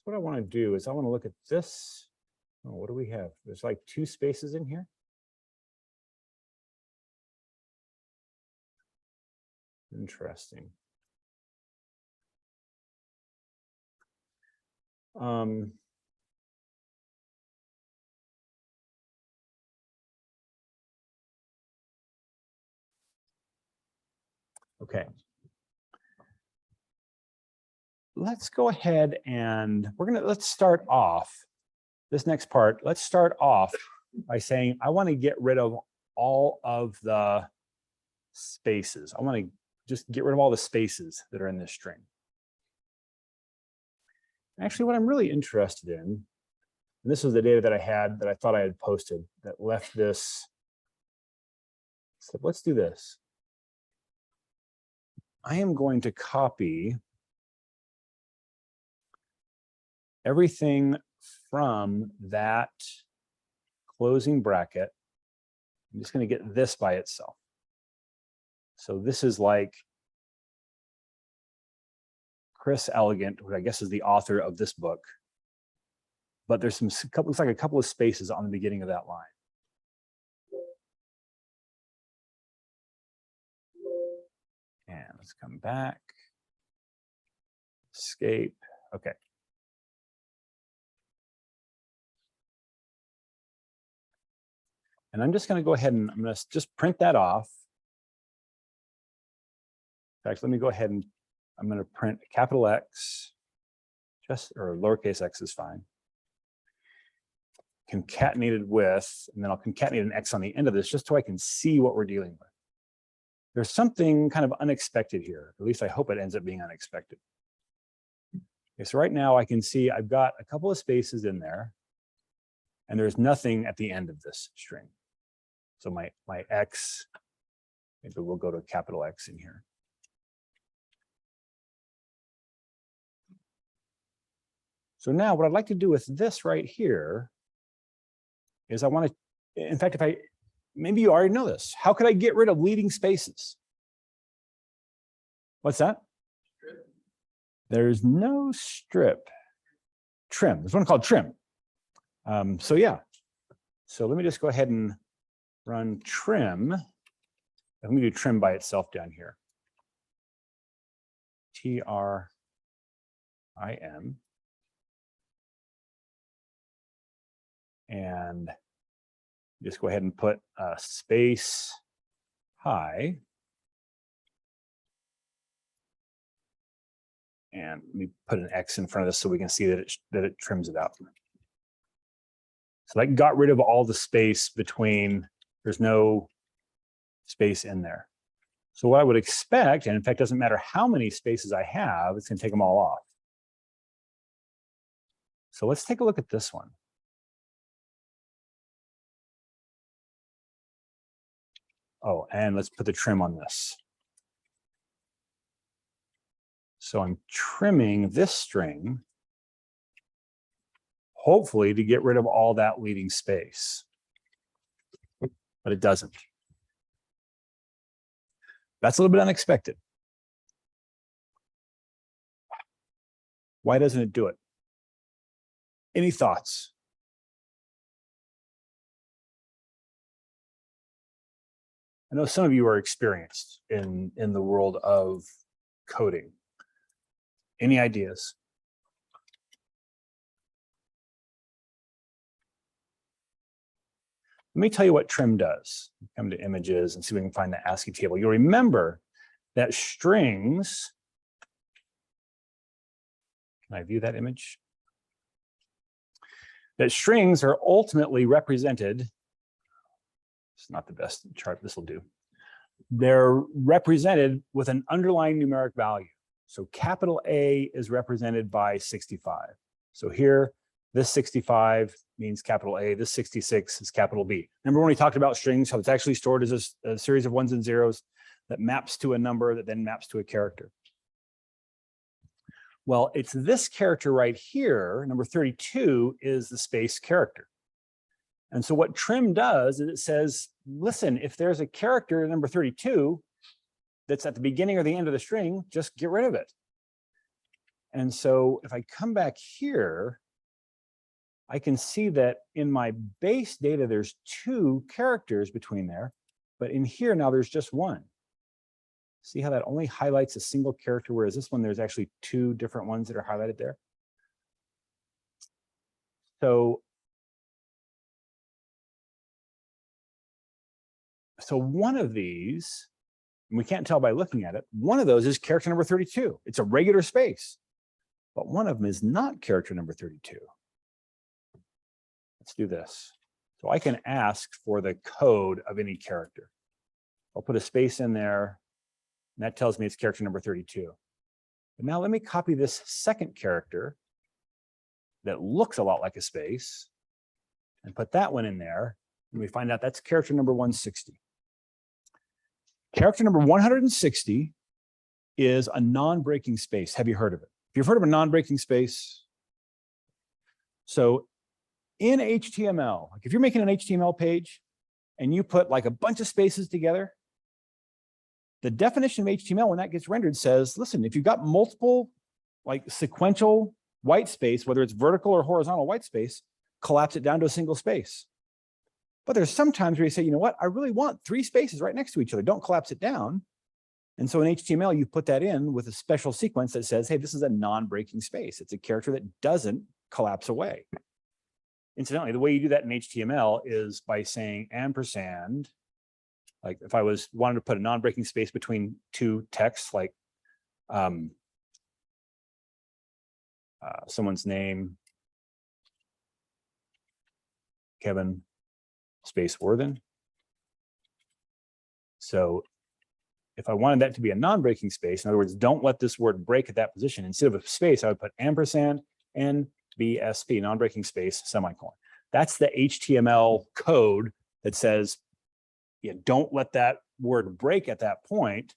What I want to do is I want to look at this. Oh, what do we have? There's like 2 spaces in here. Interesting. Okay. Let's go ahead and let's start off this next part. Let's start off by saying I want to get rid of all of the spaces. I want to just get rid of all the spaces that are in this string. Actually, what I'm really interested in, and this was the data that I had that I thought I had posted that left this. So let's do this. I am going to copy everything from that closing bracket. I'm just going to get this by itself. So this is like Chris Elegant, who I guess is the author of this book. But there's looks like a couple of spaces on the beginning of that line. And let's come back. Escape. Okay. And I'm just going to go ahead and I'm going to just print that off. In fact, let me go ahead and I'm going to print capital X, just, or lowercase x is fine. Concatenated with, and then I'll concatenate an x on the end of this just so I can see what we're dealing with. There's something kind of unexpected here. At least I hope it ends up being unexpected. Okay, so right now I can see I've got a couple of spaces in there, and there's nothing at the end of this string. So my x, maybe we'll go to capital X in here. So now what I'd like to do with this right here is I want to, in fact, maybe you already know this. How could I get rid of leading spaces? What's that? Strip. There's no strip. Trim. There's one called trim. So yeah. So let me just go ahead and run trim. Let me do trim by itself down here. TRIM. And just go ahead and put a space high. And let me put an X in front of this so we can see that it trims it out. So that got rid of all the space between, there's no space in there. So what I would expect, and in fact, doesn't matter how many spaces I have, it's going to take them all off. So let's take a look at this one. Oh, and let's put the trim on this. So I'm trimming this string, hopefully to get rid of all that leading space, but it doesn't. That's a little bit unexpected. Why doesn't it do it? Any thoughts? I know some of you are experienced in the world of coding. Any ideas? Let me tell you what trim does. Come to images and see if we can find the ASCII table. You'll remember that strings, can I view that image? That strings are ultimately represented, it's not the best chart, this will do. They're represented with an underlying numeric value. So capital A is represented by 65. So here, this 65 means capital A, this 66 is capital B. Remember when we talked about strings, how it's actually stored as a series of ones and zeros that maps to a number that then maps to a character. Well, it's this character right here, number 32, is the space character. And so what trim does is it says, listen, if there's a character, number 32, that's at the beginning or the end of the string, just get rid of it. And so if I come back here, I can see that in my base data, there's 2 characters between there, but in here now there's just 1. See how that only highlights a single character, whereas this one, there's actually 2 different ones that are highlighted there. So one of these, and we can't tell by looking at it, one of those is character number 32. It's a regular space, but one of them is not character number 32. Let's do this. So I can ask for the code of any character. I'll put a space in there, and that tells me it's character number 32. But now let me copy this second character that looks a lot like a space and put that one in there, and we find out that's character number 160. Character number 160 is a non-breaking space. Have you heard of it? If you've heard of a non-breaking space, so in HTML, like if you're making an HTML page and you put like a bunch of spaces together, the definition of HTML when that gets rendered says, listen, if you've got multiple like sequential white space, whether it's vertical or horizontal white space, collapse it down to a single space. But there's sometimes where you say, you know what, I really want 3 spaces right next to each other. Don't collapse it down. And so in HTML, you put that in with a special sequence that says, hey, this is a non-breaking space. It's a character that doesn't collapse away. Incidentally, the way you do that in HTML is by saying ampersand. Like if I wanted to put a non-breaking space between 2 texts, like someone's name, Kevin space Worthen. So if I wanted that to be a non-breaking space, in other words, don't let this word break at that position, instead of a space, I would put ampersand NBSP, non-breaking space, semicolon. That's the HTML code that says, yeah, don't let that word break at that point,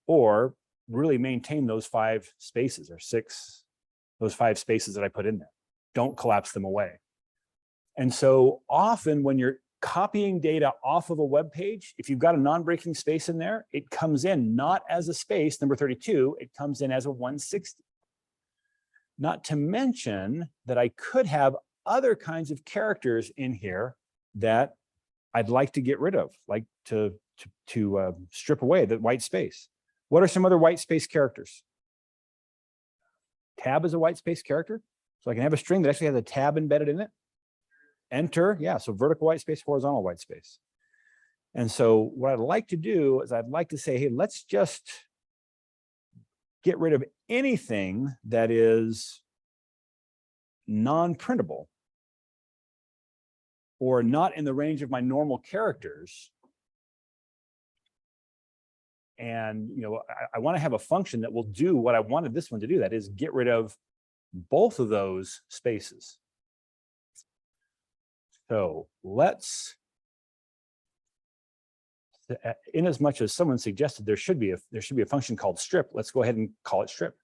or really maintain those 5 spaces or 6, those 5 spaces that I put in there. Don't collapse them away. And so often when you're copying data off of a web page, if you've got a non-breaking space in there, it comes in not as a space, number 32, it comes in as a 160. Not to mention that I could have other kinds of characters in here that I'd like to get rid of, like to strip away the white space. What are some other white space characters? Tab is a white space character. So I can have a string that actually has a tab embedded in it. Enter, yeah, so vertical white space, horizontal white space. And so what I'd like to do is I'd like to say, hey, let's just get rid of anything that is non-printable or not in the range of my normal characters. And I want to have a function that will do what I wanted this one to do, that is get rid of both of those spaces. So let's, in as much as someone suggested there should be a function called strip, let's go ahead and call it strip.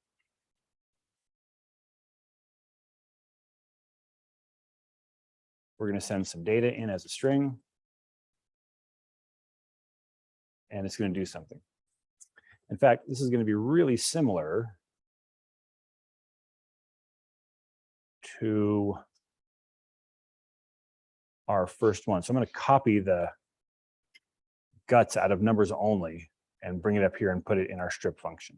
We're going to send some data in as a string, and it's going to do something. In fact, this is going to be really similar to our first one. So I'm going to copy the guts out of numbers only and bring it up here and put it in our strip function.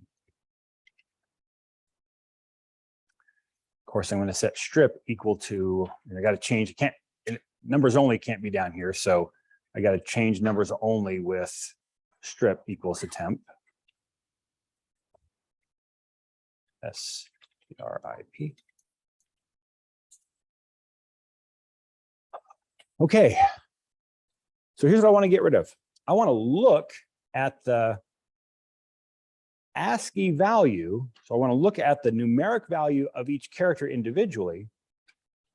Of course, I'm going to set strip equal to, and I got to change, numbers only can't be down here. So I got to change numbers only with strip equals to temp. STRIP. Okay, so here's what I want to get rid of. I want to look at the ASCII value. So I want to look at the numeric value of each character individually.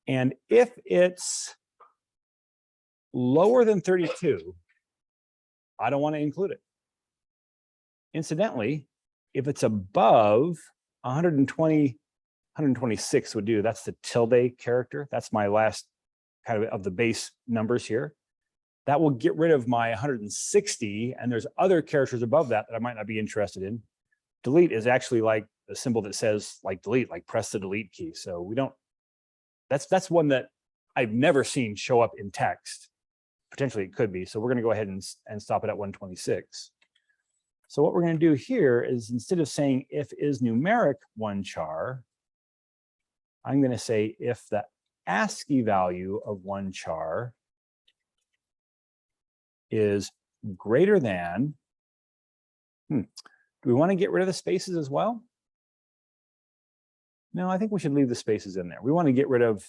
And if it's lower than 32, I don't want to include it. Incidentally, if it's above 120, 126 would do. That's the tilde character. That's my last kind of the base numbers here. That will get rid of my 160, and there's other characters above that that I might not be interested in. Delete is actually like a symbol that says like delete, like press the delete key. So we don't, that's one that I've never seen show up in text. Potentially it could be. So we're going to go ahead and stop it at 126. So what we're going to do here is, instead of saying if is numeric one char, I'm going to say if the ASCII value of one char is greater than, do we want to get rid of the spaces as well? No, I think we should leave the spaces in there. We want to get rid of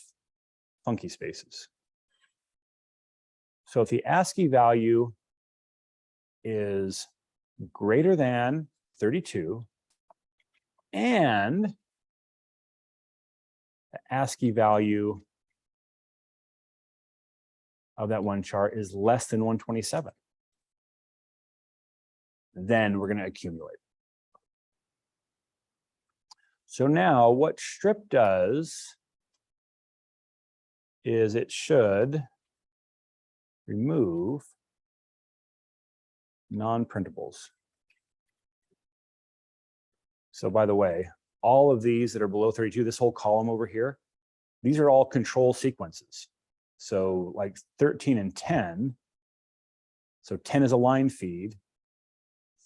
funky spaces. So if the ASCII value is greater than 32 and the ASCII value of that one char is less than 127, then we're going to accumulate. So now what strip does is it should remove non-printables. So by the way, all of these that are below 32, this whole column over here, these are all control sequences. So like 13 and 10. So 10 is a line feed.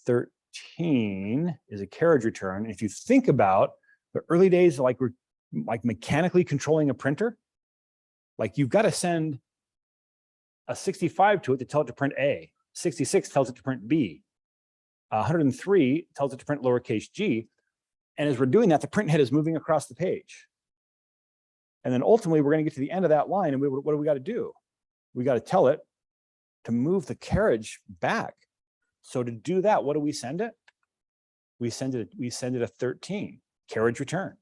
13 is a carriage return. And if you think about the early days, like we're like mechanically controlling a printer, like you've got to send a 65 to it to tell it to print A. 66 tells it to print B. 103 tells it to print lowercase g. And as we're doing that, the print head is moving across the page. And then ultimately, we're going to get to the end of that line. And what do we got to do? We got to tell it to move the carriage back. So to do that, what do we send it? We send it a 13, carriage return.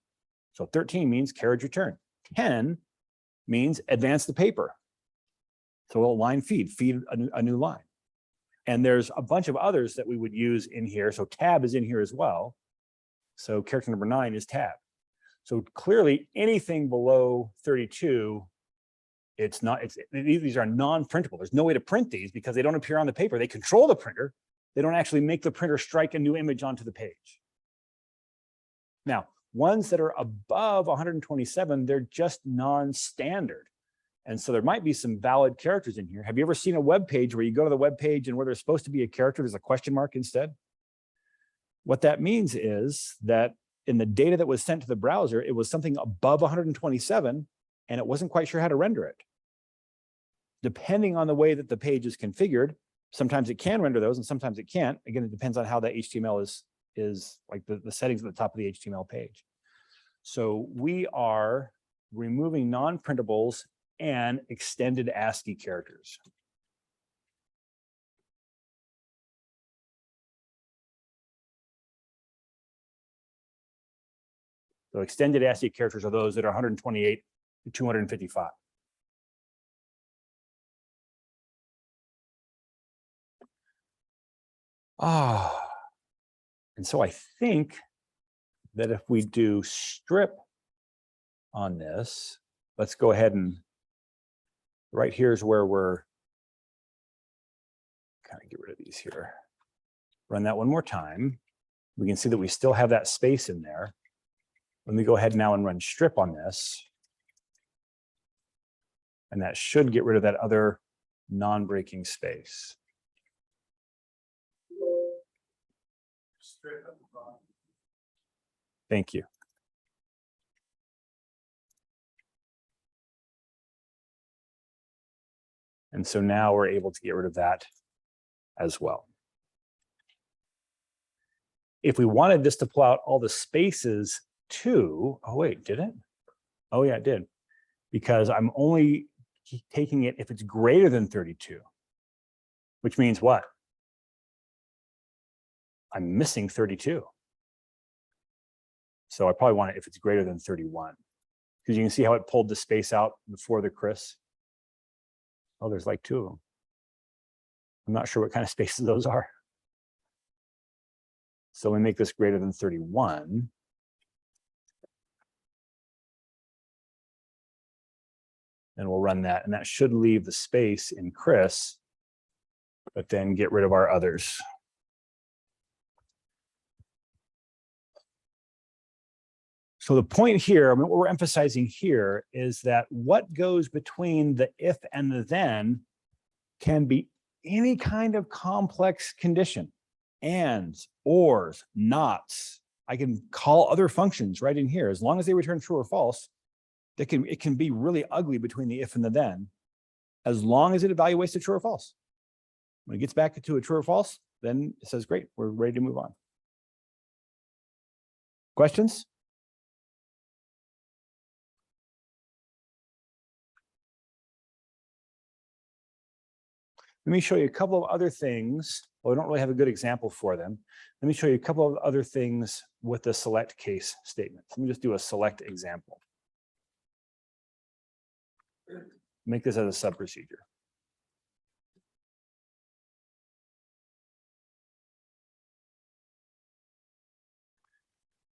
So 13 means carriage return. 10 means advance the paper. So a line feed a new line. And there's a bunch of others that we would use in here. So tab is in here as well. So character number 9 is tab. So clearly anything below 32, these are non-printable. There's no way to print these because they don't appear on the paper. They control the printer. They don't actually make the printer strike a new image onto the page. Now, ones that are above 127, they're just non-standard. And so there might be some valid characters in here. Have you ever seen a web page where you go to the web page and where there's supposed to be a character, there's a question mark instead? What that means is that in the data that was sent to the browser, it was something above 127, and it wasn't quite sure how to render it. Depending on the way that the page is configured, sometimes it can render those and sometimes it can't. Again, it depends on how that HTML is like the settings at the top of the HTML page. So we are removing non-printables and extended ASCII characters. So extended ASCII characters are those that are 128 to 255. And so I think that if we do strip on this, let's go ahead and right here is where we're kind of get rid of these here. Run that one more time. We can see that we still have that space in there. Let me go ahead now and run strip on this. And that should get rid of that other non-breaking space. Thank you. And so now we're able to get rid of that as well. If we wanted this to pull out all the spaces too, oh wait, did it? Oh yeah, it did. Because I'm only taking it if it's greater than 32, which means what? I'm missing 32. So I probably want it if it's greater than 31. Because you can see how it pulled the space out before the Chris. Oh, there's like 2 of them. I'm not sure what kind of spaces those are. So we make this greater than 31. And we'll run that. And that should leave the space in Chris, but then get rid of our others. So the point here, I mean, what we're emphasizing here is that what goes between the if and the then can be any kind of complex condition. Ands, ors, nots. I can call other functions right in here. As long as they return true or false, it can be really ugly between the if and the then, as long as it evaluates the true or false. When it gets back to a true or false, then it says, great, we're ready to move on. Questions? Let me show you a couple of other things. Well, I don't really have a good example for them. Let me show you a couple of other things with the select case statement. Let me just do a select example. Make this as a sub procedure.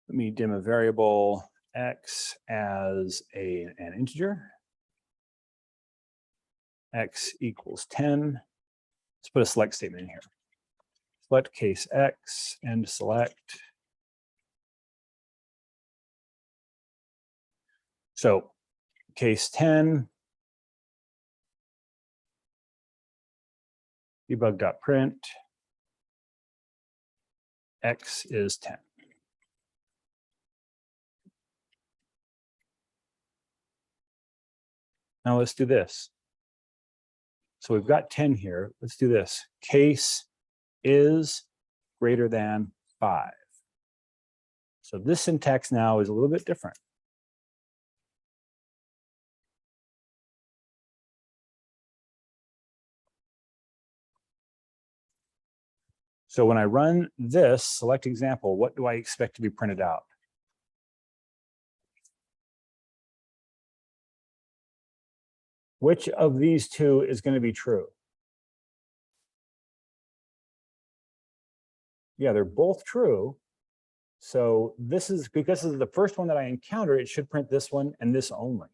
Let me dim a variable x as an integer. X equals 10. Let's put a select statement in here. Select case x and select. So case 10, debug.print, x is 10. Now let's do this. So we've got 10 here. Let's do this. Case is greater than 5. So this syntax now is a little bit different. So when I run this select example, what do I expect to be printed out? Which of these two is going to be true? Yeah, they're both true. So this is, because this is the first one that I encounter, it should print this one and this only.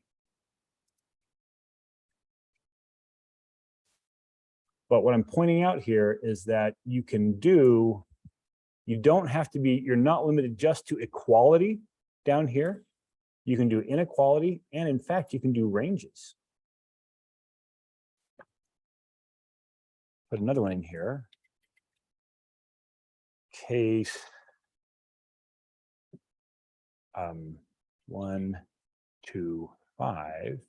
But what I'm pointing out here is that you can do, you don't have to be, you're not limited just to equality down here. You can do inequality, and in fact, you can do ranges. Put another one in here. Case 1, 2, 5.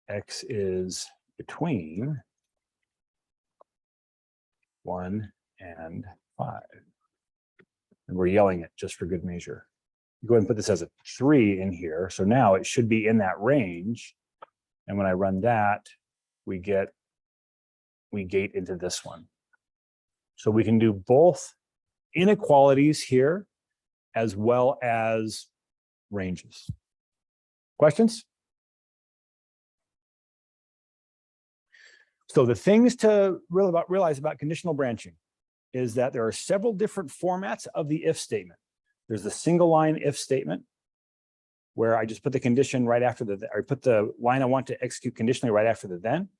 X is between 1 and 5. And we're yelling it just for good measure. Go ahead and put this as a 3 in here. So now it should be in that range. And when I run that, we gate into this one. So we can do both inequalities here as well as ranges. Questions? So the things to realize about conditional branching is that there are several different formats of the if statement. There's the single line if statement, where I just put the condition right after or put the line I want to execute conditionally right after the then.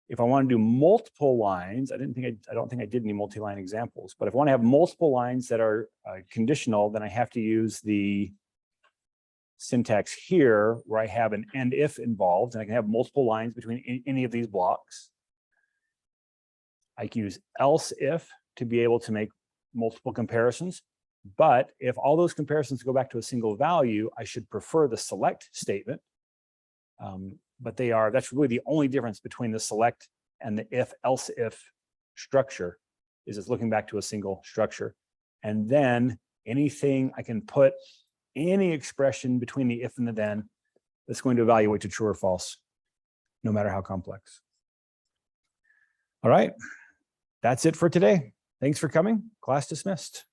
If I want to do multiple lines, I don't think I did any multi-line examples, but if I want to have multiple lines that are conditional, then I have to use the syntax here where I have an and if involved, and I can have multiple lines between any of these blocks. I can use else if to be able to make multiple comparisons. But if all those comparisons go back to a single value, I should prefer the select statement. But that's really the only difference between the select and the if else if structure, is it's looking back to a single structure. And then anything I can put any expression between the if and the then that's going to evaluate to true or false, no matter how complex. All right, that's it for today. Thanks for coming. Class dismissed.